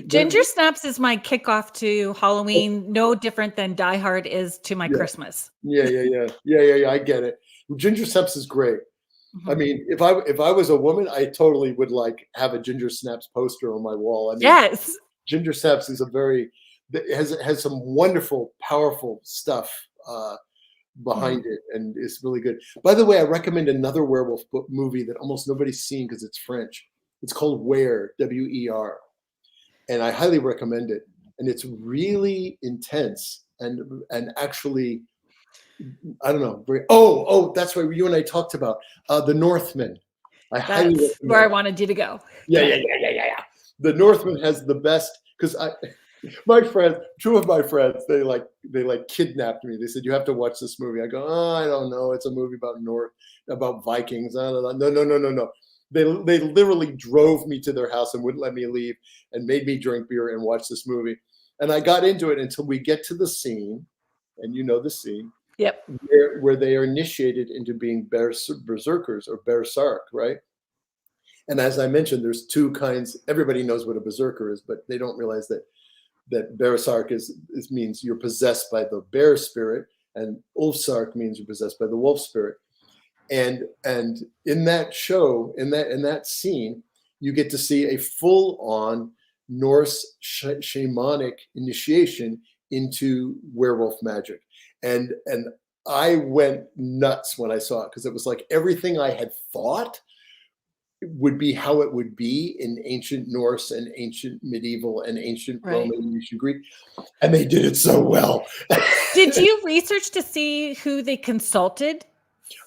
Ginger Snaps is my kickoff to Halloween, no different than Die Hard is to my Christmas. Yeah. I get it. Ginger Snaps is great. Mm-hmm. I mean, if I was a woman, I totally would like have a Ginger Snaps poster on my wall. I mean, yes, Ginger Snaps is has some wonderful, powerful stuff behind it, and it's really good. By the way, I recommend another werewolf movie that almost nobody's seen because it's French. It's called Wer, W-E-R. And I highly recommend it. And it's really intense and actually, I don't know. That's what you and I talked about. The Northman. That's where I wanted you to go. Yeah. The Northman has the best, because my friends, two of my friends, they kidnapped me. They said, you have to watch this movie. I go, I don't know. It's a movie about Vikings. I don't know. No. They literally drove me to their house and wouldn't let me leave and made me drink beer and watch this movie. And I got into it until we get to the scene, and you know the scene, yep, where they are initiated into being berserkers or berserk, right? And as I mentioned, there's two kinds. Everybody knows what a berserker is, but they don't realize that berserk means you're possessed by the bear spirit, and ulfsark means you're possessed by the wolf spirit. And in that show, in that scene, you get to see a full-on Norse shamanic initiation into werewolf magic, and I went nuts when I saw it because it was like everything I had thought would be how it would be in ancient Norse and ancient medieval and ancient Roman and ancient Greek, and they did it so well. Did you research to see who they consulted?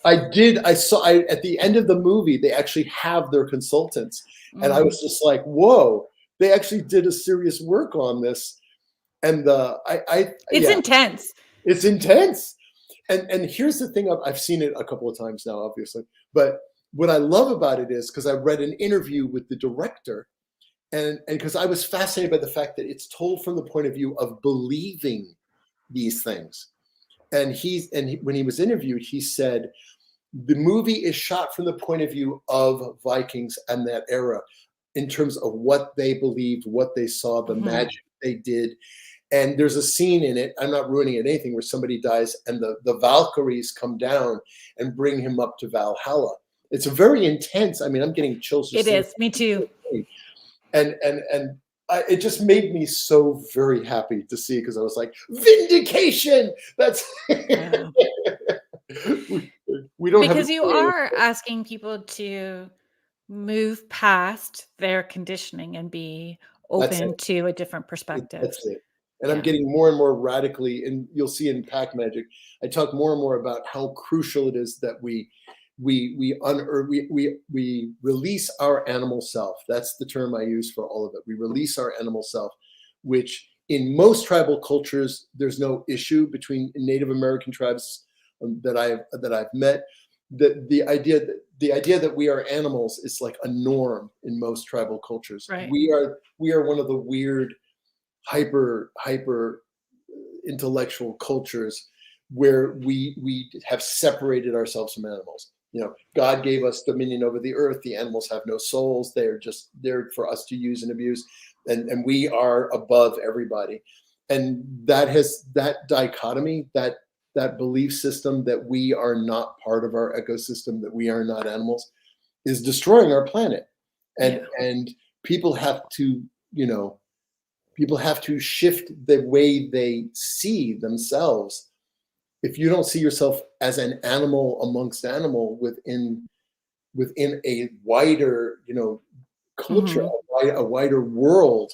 I did. I saw at the end of the movie, they actually have their consultants. And I was just like, whoa, they actually did a serious work on this. And it's intense. It's intense. And here's the thing, I've seen it a couple of times now, obviously. But what I love about it is because I read an interview with the director, and because I was fascinated by the fact that it's told from the point of view of believing these things. And when he was interviewed, he said, the movie is shot from the point of view of Vikings and that era in terms of what they believed, what they saw, the magic they did. And there's a scene in it, I'm not ruining anything, where somebody dies and the Valkyries come down and bring him up to Valhalla. It's a very intense. I mean, I'm getting chills. It is. Me too. And it just made me so very happy to see, because I was like, vindication. That's we don't because you are asking people to move past their conditioning and be open to a different perspective. That's it. And I'm getting more and more radically, and you'll see in Pack Magick, I talk more and more about how crucial it is that we release our animal self. That's the term I use for all of it. We release our animal self, which in most tribal cultures, there's no issue between Native American tribes that I've met. The idea that we are animals is like a norm in most tribal cultures. Right. We are one of the weird hyper intellectual cultures where we have separated ourselves from animals. You know, God gave us dominion over the earth. The animals have no souls. They're just there for us to use and abuse. And we are above everybody. And that dichotomy, that belief system that we are not part of our ecosystem, that we are not animals, is destroying our planet. And people have to, shift the way they see themselves. If you don't see yourself as an animal amongst animal within a wider, culture, a wider world,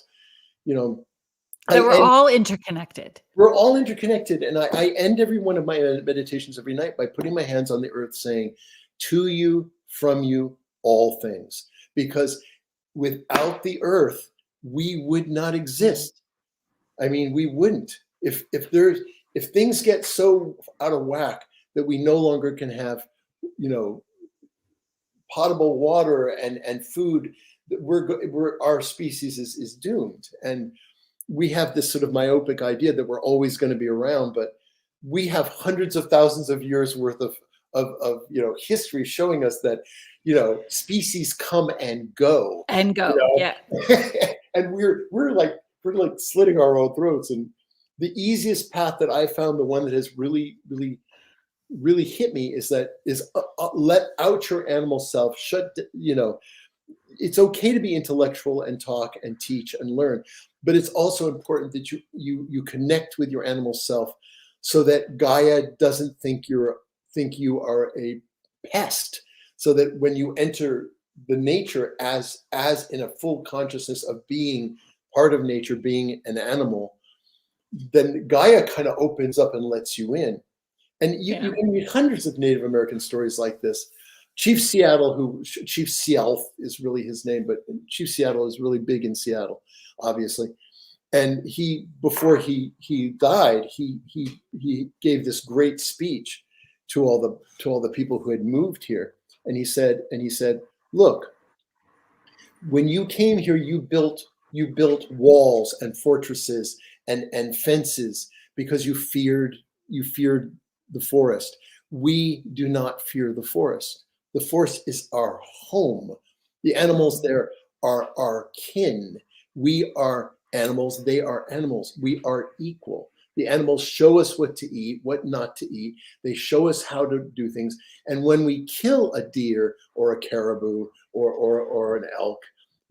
that we're all interconnected. We're all interconnected. And I end every one of my meditations every night by putting my hands on the earth saying, to you, from you, all things. Because without the earth, we would not exist. I mean, we wouldn't. If things get so out of whack that we no longer can have, potable water and food, our species is doomed. And we have this sort of myopic idea that we're always going to be around, but we have hundreds of thousands of years worth of history showing us that, species come and go. And go, yeah. And we're like slitting our own throats. And the easiest path that I found, the one that has really, really, really hit me, is let out your animal self. It's okay to be intellectual and talk and teach and learn, but it's also important that you connect with your animal self, so that Gaia doesn't think you are a pest. So that when you enter the nature as in a full consciousness of being part of nature, being an animal, then Gaia kind of opens up and lets you in. And you can read hundreds of Native American stories like this. Chief Seattle, Chief Sealth is really his name, but Chief Seattle is really big in Seattle, obviously. And before he died, he gave this great speech to all the people who had moved here. And he said, look, when you came here, you built walls and fortresses and fences because you feared the forest. We do not fear the forest. The forest is our home. The animals there are our kin. We are animals. They are animals. We are equal. The animals show us what to eat, what not to eat. They show us how to do things. And when we kill a deer or a caribou or an elk,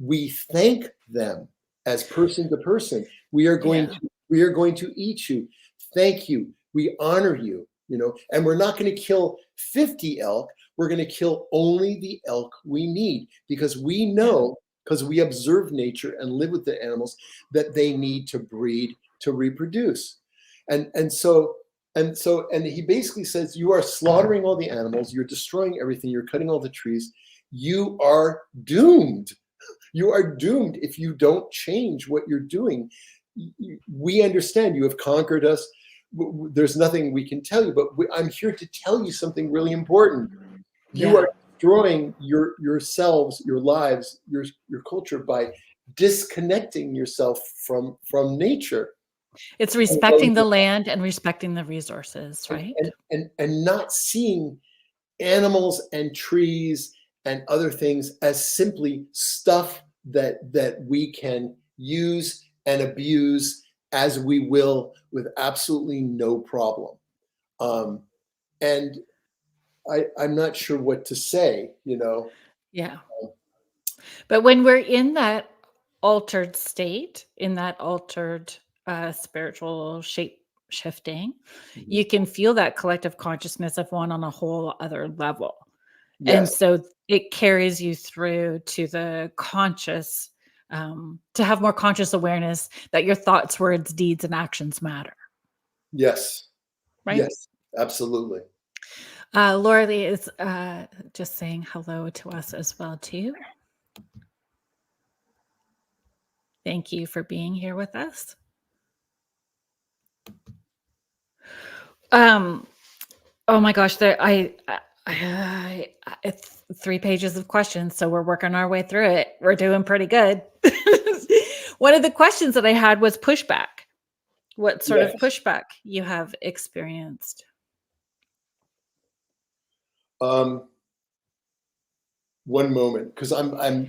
we thank them as person to person. We are going to eat you. Thank you. We honor you. And we're not going to kill 50 elk. We're going to kill only the elk we need, because we know, because we observe nature and live with the animals, that they need to breed to reproduce. And so he basically says, you are slaughtering all the animals, you're destroying everything, you're cutting all the trees, you are doomed. You are doomed if you don't change what you're doing. We understand you have conquered us. There's nothing we can tell you, but I'm here to tell you something really important. You are destroying yourselves, your lives, your culture by disconnecting yourself from nature. It's respecting the land and respecting the resources, right? And not seeing animals and trees and other things as simply stuff that we can use and abuse as we will with absolutely no problem. And I'm not sure what to say, you know. Yeah. But when we're in that altered state, in that altered spiritual shape shifting, you can feel that collective consciousness of one on a whole other level. And Yes. so it carries you through to the conscious, to have more conscious awareness that your thoughts, words, deeds, and actions matter. Yes. Right? Yes. Absolutely. Laura Lee is just saying hello to us as well, too. Thank you for being here with us. Oh my gosh, it's 3 pages of questions, so we're working our way through it. We're doing pretty good. One of the questions that I had was pushback. What sort of pushback you have experienced? One moment, because I'm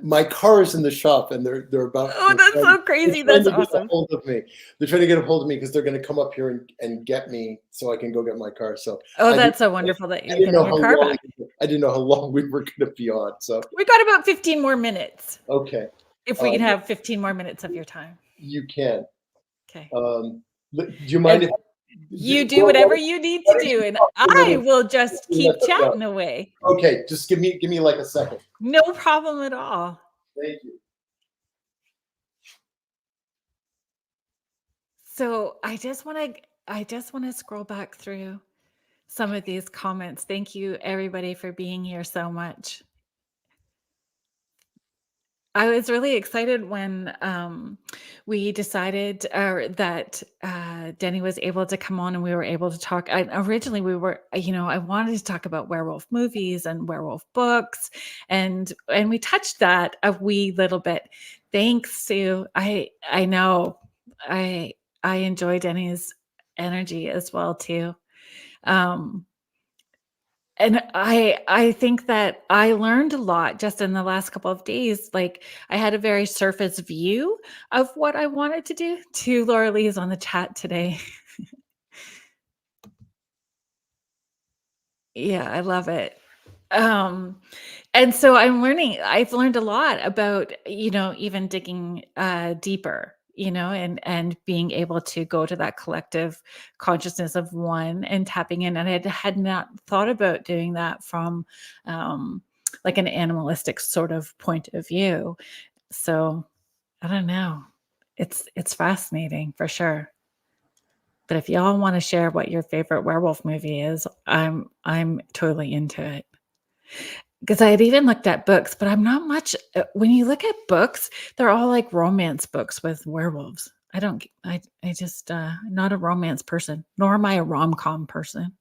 my car is in the shop and they're about. Oh, that's so crazy. That's awesome. Hold of me. They're trying to get a hold of me because they're going to come up here and get me so I can go get my car. So that's so wonderful that you're getting your car back. I didn't know how long we were going to be on. So we got about 15 more minutes. Okay. If we can have 15 more minutes of your time. You can. Okay. Do you mind if you do whatever you need to do, and I will just keep chatting away. Okay, just give me like a second. No problem at all. Thank you. So I just want to scroll back through some of these comments. Thank you, everybody, for being here so much. I was really excited when we decided that Denny was able to come on and we were able to talk. Originally, I wanted to talk about werewolf movies and werewolf books, and we touched that a wee little bit. Thanks, Sue. I know I enjoy Denny's energy as well too. And I think that I learned a lot just in the last couple of days. Like, I had a very surface view of what I wanted to do. To Laura Lee is on the chat today. Yeah, I love it. And so I've learned a lot about, even digging deeper, and being able to go to that collective consciousness of one and tapping in. And I had not thought about doing that from like an animalistic sort of point of view. So I don't know. It's fascinating for sure. But if y'all want to share what your favorite werewolf movie is, I'm totally into it. Because I had even looked at books, but I'm not much. When you look at books, they're all like romance books with werewolves. I just not a romance person, nor am I a rom-com person.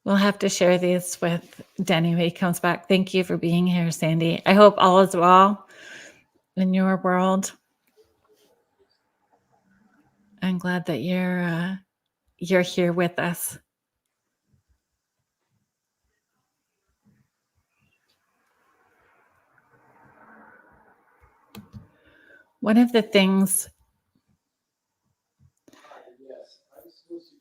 We'll have to share these with Denny when he comes back. Thank you for being here, Sandy. I hope all is well in your world. I'm glad that you're here with us. One of the things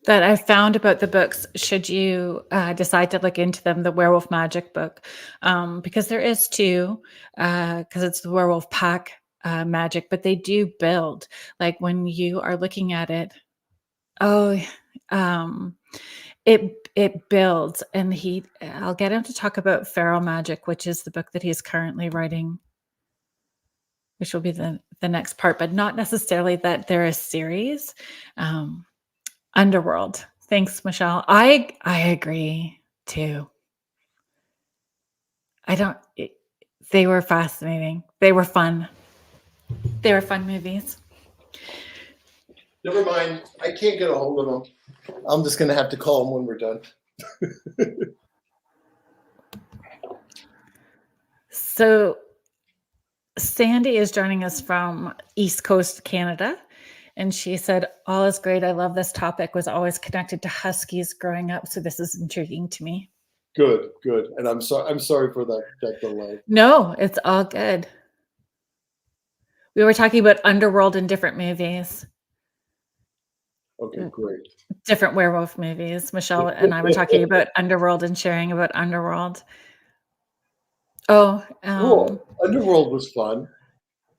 that I found about the books, should you decide to look into them, the Werewolf Magick book, because there is 2, because it's the Werewolf Pack Magick, but they do build. Like when you are looking at it, it builds. And I'll get him to talk about Feral Magick, which is the book that he's currently writing, which will be the next part, but not necessarily that they're a series. Underworld. Thanks, Michelle. I agree too. They were fascinating. They were fun. They were fun movies. Never mind. I can't get a hold of them. I'm just going to have to call them when we're done. So Sandy is joining us from East Coast Canada. And she said, all is great. I love this topic. Was always connected to Huskies growing up. So this is intriguing to me. Good. And I'm sorry for that delay. No, it's all good. We were talking about underworld in different movies. Okay, great. Different werewolf movies. Michelle and I were talking about underworld and sharing about underworld. Oh, Cool. Underworld was fun.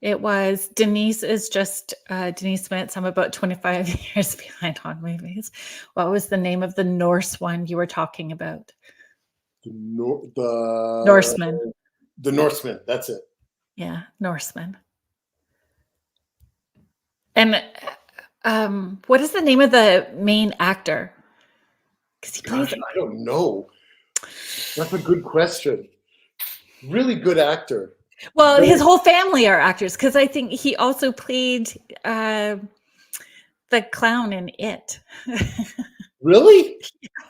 it was. Denise is just Denise Smith. I'm about 25 years behind on movies. What was the name of the Norse one you were talking about? The Norseman. The Norseman. That's it. Yeah, Norseman. And what is the name of the main actor? Because he plays. Gosh, I don't know. That's a good question. Really good actor. Well, his whole family are actors, because I think he also played the clown in It. Really?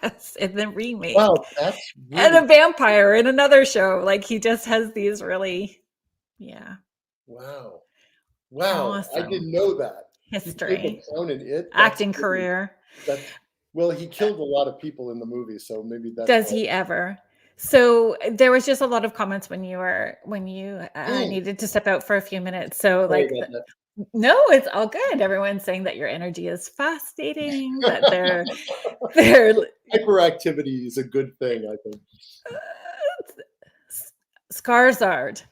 Yes, in the remake. Wow, that's really... And a vampire in another show. Like, he just has these really, yeah. Wow. Awesome. I didn't know that. History. He played the clown in It. Acting career. Well, he killed a lot of people in the movie, so maybe that's... Does he ever? So there was just a lot of comments when you needed to step out for a few minutes. So no, it's all good. Everyone's saying that your energy is fascinating, that they're hyperactivity is a good thing, I think. Skarsgård.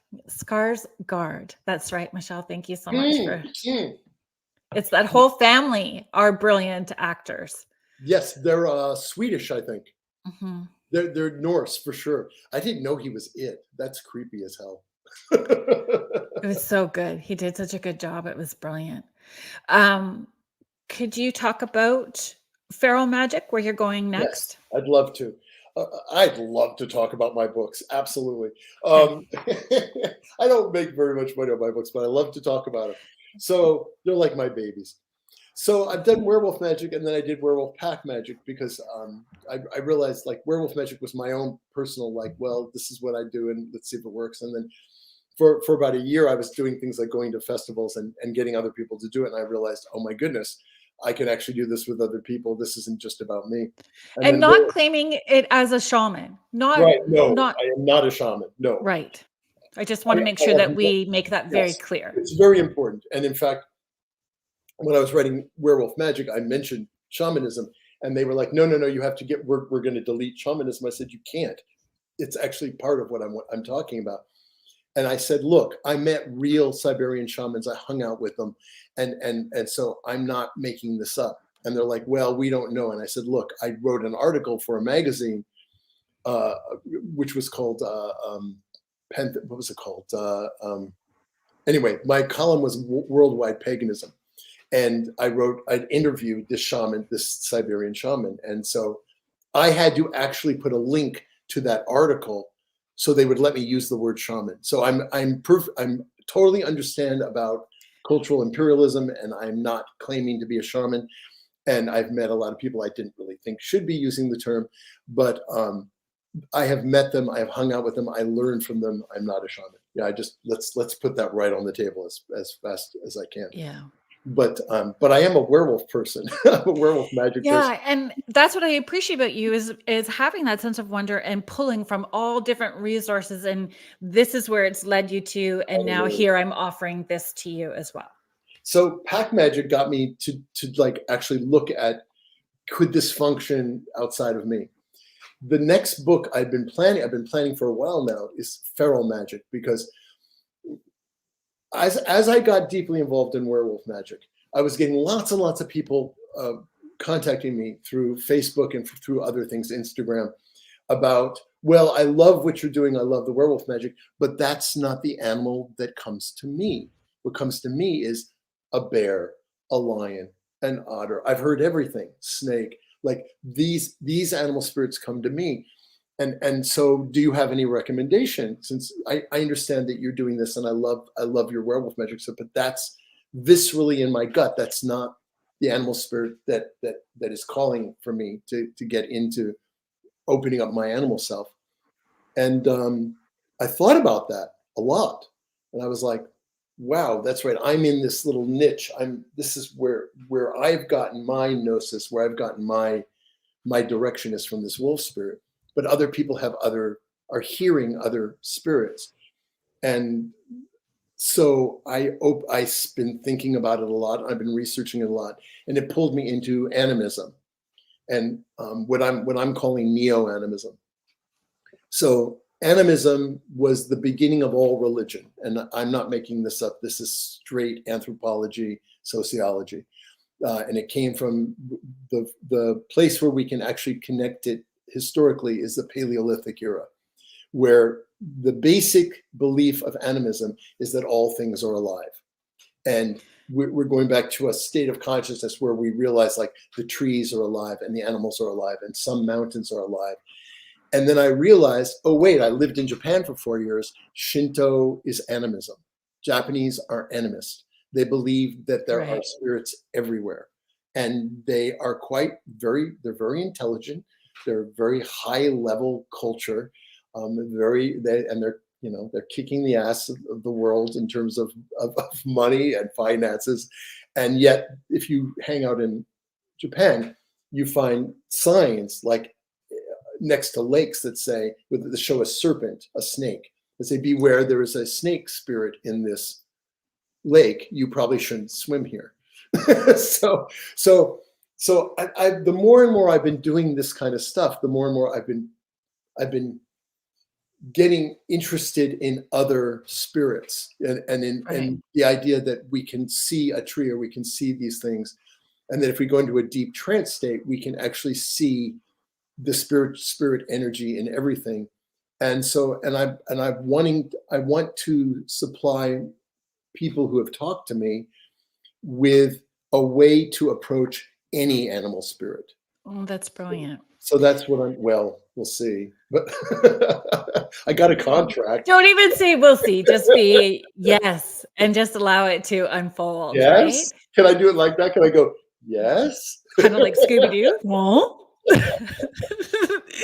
That's right, Michelle. Thank you so much for it's that whole family are brilliant actors. Yes, they're Swedish, I think. Mm-hmm. They're Norse for sure. I didn't know he was It. That's creepy as hell. It was so good. He did such a good job. It was brilliant. Could you talk about Feral Magick, where you're going next? Yes, I'd love to. I'd love to talk about my books. Absolutely. I don't make very much money on my books, but I love to talk about them. So they're like my babies. So I've done Werewolf Magick, and then I did Werewolf Pack Magick because I realized like Werewolf Magick was my own personal, like, well, this is what I do and let's see if it works. And then for about a year, I was doing things like going to festivals and getting other people to do it. And I realized, oh my goodness, I can actually do this with other people. This isn't just about me. And not claiming it as a shaman. Right. No, I am not a shaman. No. Right. I just want to make sure that we make that very clear. It's very important. And in fact, when I was writing Werewolf Magick, I mentioned shamanism, and they were like, no, you have to we're going to delete shamanism. I said, you can't. It's actually part of what I'm talking about. And I said, look, I met real Siberian shamans. I hung out with them. And so I'm not making this up. And they're like, well, we don't know. And I said, look, I wrote an article for a magazine, which was called, what was it called? Anyway, my column was Worldwide Paganism. And I'd interviewed this shaman, this Siberian shaman. And so I had to actually put a link to that article so they would let me use the word shaman. So I'm totally understand about cultural imperialism, and I'm not claiming to be a shaman. And I've met a lot of people I didn't really think should be using the term, but I have met them, I have hung out with them, I learned from them. I'm not a shaman. Yeah, let's put that right on the table as fast as I can. Yeah. But I am a werewolf person. I'm a werewolf magic person. Yeah, and that's what I appreciate about you is having that sense of wonder and pulling from all different resources, and this is where it's led you to, and now here I'm offering this to you as well. So Pack Magick got me to like actually look at, could this function outside of me? The next book I've been planning for a while now is Feral Magick, because as I got deeply involved in Werewolf Magick, I was getting lots and lots of people contacting me through Facebook and through other things, Instagram, about, well, I love what you're doing. I love the Werewolf Magick, but that's not the animal that comes to me. What comes to me is a bear, a lion, an otter. I've heard everything, snake. Like these animal spirits come to me. And so do you have any recommendation? Since I understand that you're doing this and I love your Werewolf Magick stuff, but that's viscerally in my gut. That's not the animal spirit that is calling for me to get into opening up my animal self. And I thought about that a lot. And I was like, wow, that's right. I'm in this little niche. This is where I've gotten my gnosis, where I've gotten my direction is from this wolf spirit. But other people are hearing other spirits. And So I've been thinking about it a lot. I've been researching it a lot, and it pulled me into animism and what I'm calling neo-animism. So animism was the beginning of all religion, and I'm not making this up. This is straight anthropology, sociology, and it came from the place where we can actually connect it historically is the Paleolithic era, where the basic belief of animism is that all things are alive. And we're going back to a state of consciousness where we realize like the trees are alive and the animals are alive and some mountains are alive. And then I realized, oh, wait, I lived in Japan for 4 years. Shinto is animism. Japanese are animists. They believe that there are spirits everywhere. And they are they're very intelligent. They're very high level culture. They're kicking the ass of the world in terms of money and finances. And yet, if you hang out in Japan, you find signs like next to lakes that show a serpent, a snake. They say, beware, there is a snake spirit in this lake. You probably shouldn't swim here. So the more and more I've been doing this kind of stuff, the more and more I've been getting interested in other spirits and the idea that we can see a tree or we can see these things. And that if we go into a deep trance state, we can actually see the spirit energy in everything. And so, I want to supply people who have talked to me with a way to approach any animal spirit. Oh, that's brilliant. So that's what we'll see. But I got a contract. Don't even say we'll see. Just be yes, and just allow it to unfold. Yes. Right? Can I do it like that? Can I go, yes? Kind of like Scooby-Doo? Well,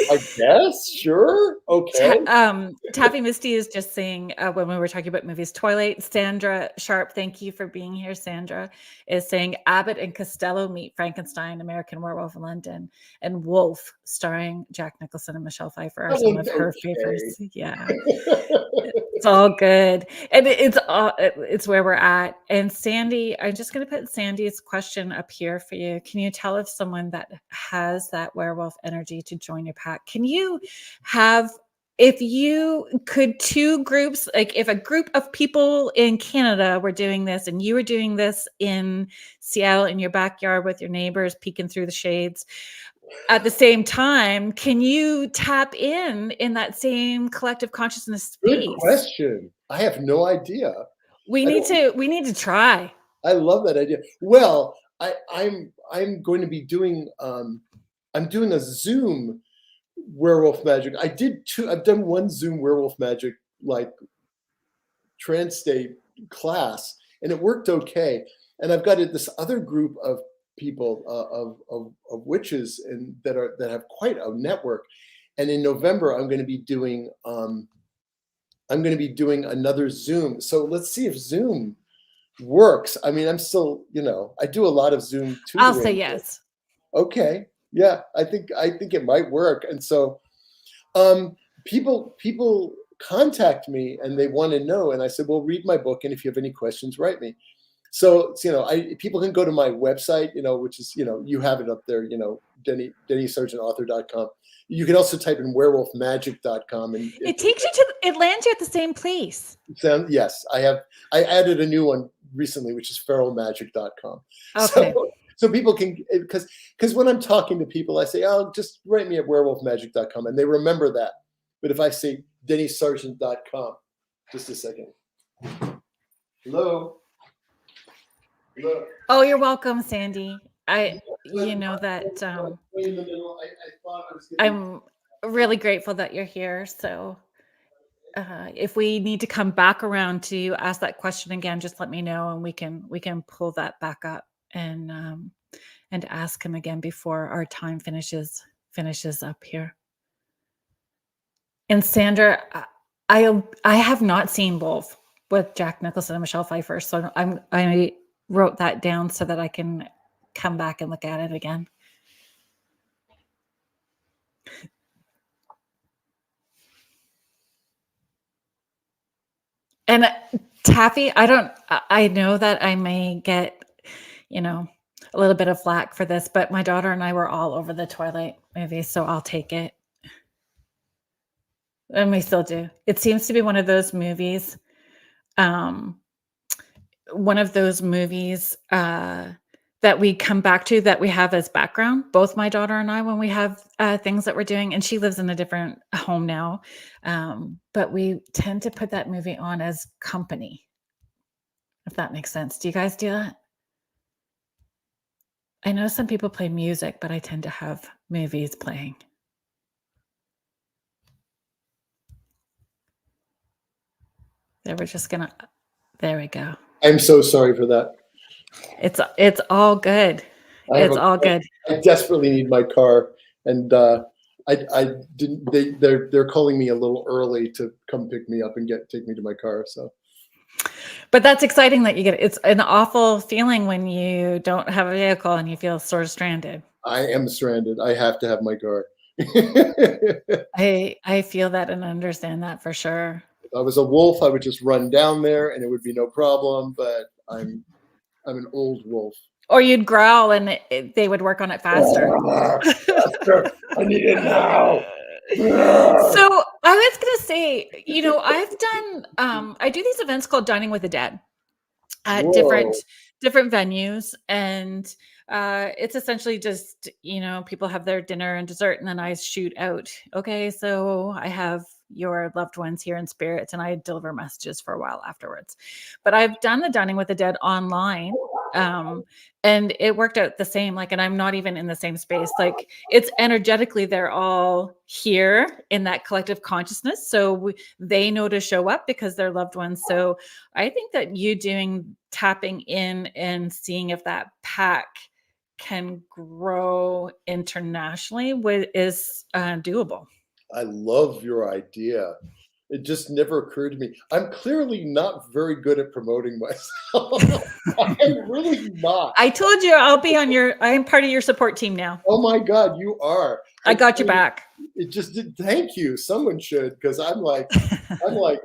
I guess, sure. Okay. Taffy Misty is just saying when we were talking about movies, Twilight. Sandra Sharp, thank you for being here. Sandra is saying Abbott and Costello meet Frankenstein, American Werewolf in London, and Wolf, starring Jack Nicholson and Michelle Pfeiffer, are some of her favorites. Yeah. It's all good. And it's where we're at. And Sandy, I'm just going to put Sandy's question up here for you. Can you tell if someone that has that werewolf energy to join your pack? Can you have, if you could, two groups, like if a group of people in Canada were doing this and you were doing this in Seattle in your backyard with your neighbors peeking through the shades, at the same time, can you tap in that same collective consciousness space? Good question. I have no idea. We need to try. I love that idea. Well, I'm going to be doing I'm doing a Zoom Werewolf Magick. I've done one Zoom Werewolf Magick like trance state class, and it worked okay. And I've got this other group of people of witches and that have quite a network. And in November, I'm going to be doing another Zoom. So let's see if Zoom works. I mean, I'm still, I do a lot of Zoom tutoring. I'll say yes. Okay. Yeah, I think it might work. And so people contact me and they want to know. And I said, well, read my book. And if you have any questions, write me. So, people can go to my website, which is, you have it up there, DennySargentAuthor.com. You can also type in werewolfmagick.com. And it takes you it lands you at the same place. Yes, I added a new one recently, which is feralmagic.com. Okay. So people can, because when I'm talking to people, I say, oh, just write me at werewolfmagick.com. And they remember that. But if I say DennySargent.com, just a second. Hello. Look. Oh, you're welcome, Sandy. I'm really grateful that you're here. So if we need to come back around to ask that question again, just let me know and we can pull that back up and ask him again before our time finishes up here. And Sandra, I have not seen Wolf with Jack Nicholson and Michelle Pfeiffer, so I wrote that down so that I can come back and look at it again. And Taffy, I know that I may get, a little bit of flack for this, but my daughter and I were all over the Twilight movie, so I'll take it. And we still do. It seems to be one of those movies, um, that we come back to, that we have as background, both my daughter and I, when we have things that we're doing. And she lives in a different home now, but we tend to put that movie on as company, if that makes sense. Do you guys do that? I know some people play music, but I tend to have movies playing. There we go. I'm so sorry for that. It's all good. It's all good. I desperately need my car, and I didn't. They're calling me a little early to come pick me up and take me to my car. So, but that's exciting that you get it. It's an awful feeling when you don't have a vehicle and you feel sort of stranded. I am stranded. I have to have my car. I feel that and understand that for sure. If I was a wolf, I would just run down there and it would be no problem. But I'm an old wolf. Or you'd growl and they would work on it faster. I need it now. So I was going to say, I've done, I do these events called Dining with the Dead at different venues. And it's essentially just, people have their dinner and dessert and then I shoot out. Okay, so I have your loved ones here in spirit and I deliver messages for a while afterwards. But I've done the Dining with the Dead online. And it worked out the same, and I'm not even in the same space. It's energetically, they're all here in that collective consciousness. So they know to show up because they're loved ones. So I think that you tapping in and seeing if that pack can grow internationally is doable. I love your idea. It just never occurred to me. I'm clearly not very good at promoting myself. I'm really not. I told you I'm part of your support team now. Oh my God, you are. I got your back. It just did. Thank you. Someone should, because I'm like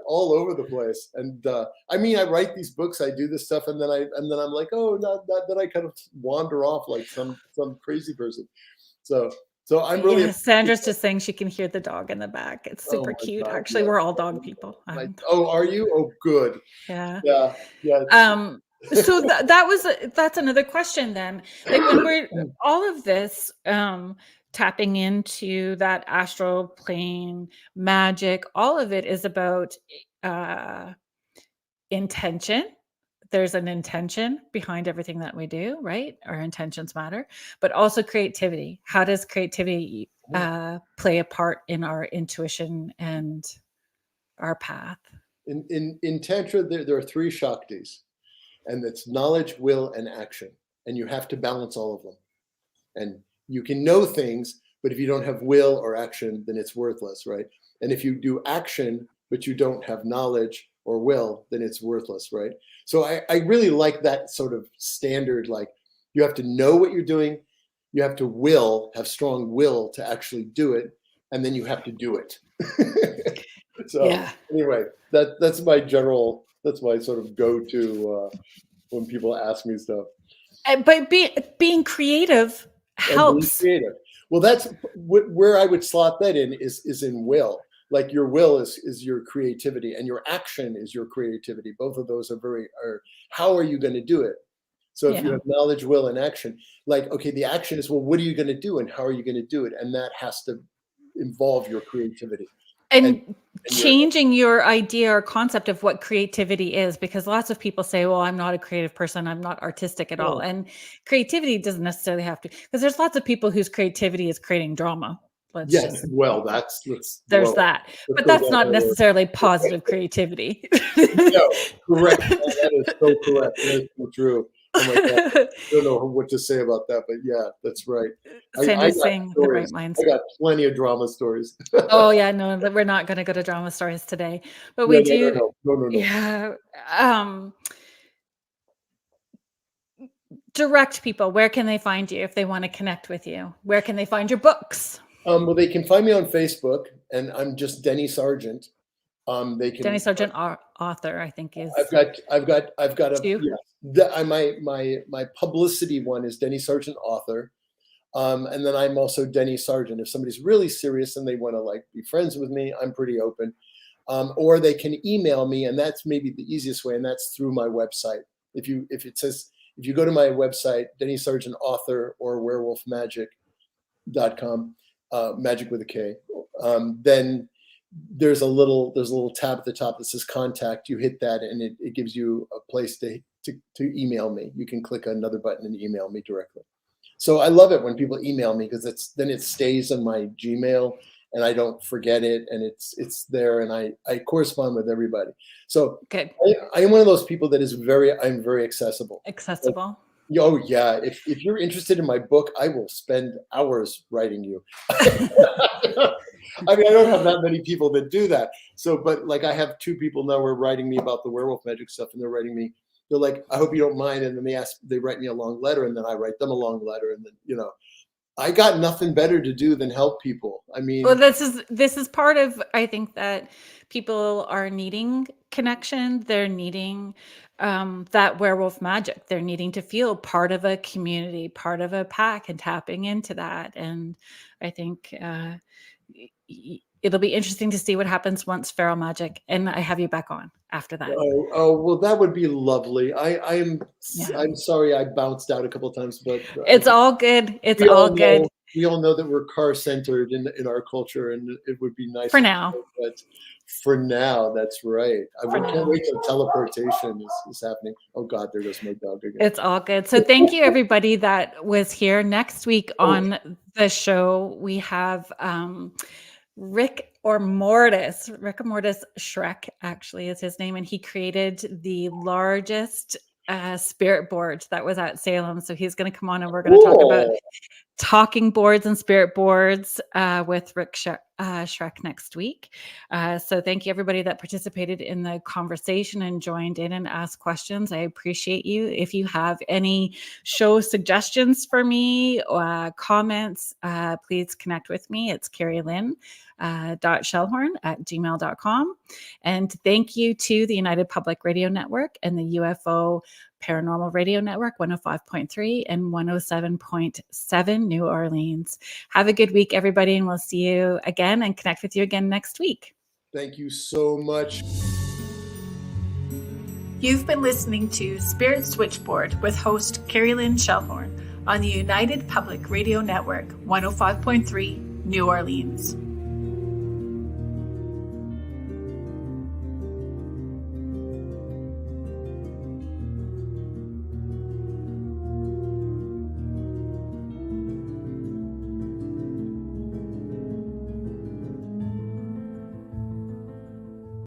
all over the place. And I write these books, I do this stuff, and then I'm like, oh, then I kind of wander off like some crazy person. So I'm really. Yeah, Sandra's just saying she can hear the dog in the back. It's super cute. God, actually, we're all dog people. Are you? Oh, good. Yeah. Yeah. So that's another question then. When we're all of this tapping into that astral plane magic, all of it is about intention. There's an intention behind everything that we do, right? Our intentions matter, but also creativity. How does creativity play a part in our intuition and our path? In Tantra, there are 3 Shaktis, and it's knowledge, will, and action. And you have to balance all of them. And you can know things, but if you don't have will or action, then it's worthless, right? And if you do action, but you don't have knowledge or will, then it's worthless, right? So I really like that sort of standard, you have to know what you're doing, you have to have strong will to actually do it, and then you have to do it. So anyway, that's my sort of go-to when people ask me stuff. But being creative helps. Being creative. Well, that's where I would slot that in is in will. Like your will is your creativity and your action is your creativity. Both of those are how are you going to do it? So if you have knowledge, will, and action, okay, the action is, well, what are you going to do and how are you going to do it? And that has to involve your creativity. And changing your idea or concept of what creativity is, because lots of people say, well, I'm not a creative person, I'm not artistic at all. And creativity doesn't necessarily have to, because there's lots of people whose creativity is creating drama. But that's that. But that's not necessarily positive creativity. No, correct. That is so correct. That is so true. Oh my God. I don't know what to say about that, but yeah, that's right. Sandy's saying the right mindset. I got plenty of drama stories. Oh yeah, no, we're not going to go to drama stories today, but we do. No. Yeah. Direct people. Where can they find you if they want to connect with you? Where can they find your books? Well, they can find me on Facebook, and I'm just Denny Sargent. They can. Denny Sargent, author, I think is. I've got a two? yeah. My publicity one is Denny Sargent, author. And then I'm also Denny Sargent. If somebody's really serious and they want to like be friends with me, I'm pretty open. Or they can email me, and that's maybe the easiest way, and that's through my website. If you go to my website, Denny Sargent, author, or werewolfmagick.com, Magick with a K, then there's a little tab at the top that says contact. You hit that, and it gives you a place to email me. You can click another button and email me directly. So I love it when people email me, because then it stays in my Gmail and I don't forget it, and it's there, and I correspond with everybody. So good. I am one of those people that I'm very accessible. Accessible. Oh yeah. If you're interested in my book, I will spend hours writing you. I mean, I don't have that many people that do that. So, but like I have 2 people now who are writing me about the Werewolf Magick stuff, and they're writing me. They're like, I hope you don't mind. And then they write me a long letter, and then I write them a long letter. And then, I got nothing better to do than help people. I mean, well, this is part of, I think, that people are needing connection. They're needing that werewolf magic. They're needing to feel part of a community, part of a pack, and tapping into that. And I think it'll be interesting to see what happens once Feral Magic, and I have you back on after that. Oh, well, that would be lovely. I'm sorry I bounced out a couple of times, but it's all good. It's all good. We all know that we're car-centered in our culture, and it would be nice for now. But for now, that's right. I can't wait till teleportation is happening. Oh God, there goes my dog again. It's all good. So thank you, everybody that was here. Next week on the show, we have Rick or Mortis Shrek, actually, is his name, and he created the largest spirit board that was at Salem. So he's going to come on, and we're going to talk about talking boards and spirit boards with Rick Shrek next week. So thank you, everybody that participated in the conversation and joined in and asked questions. I appreciate you. If you have any show suggestions for me or comments, please connect with me. It's carrylyn.shellhorn@gmail.com. And thank you to the United Public Radio Network and the UFO Paranormal Radio Network, 105.3 and 107.7 New Orleans. Have a good week, everybody, and we'll see you again and connect with you again next week. Thank you so much. You've been listening to Spirit Switchboard with host Carrylyn Shellhorn on the United Public Radio Network, 105.3 New Orleans.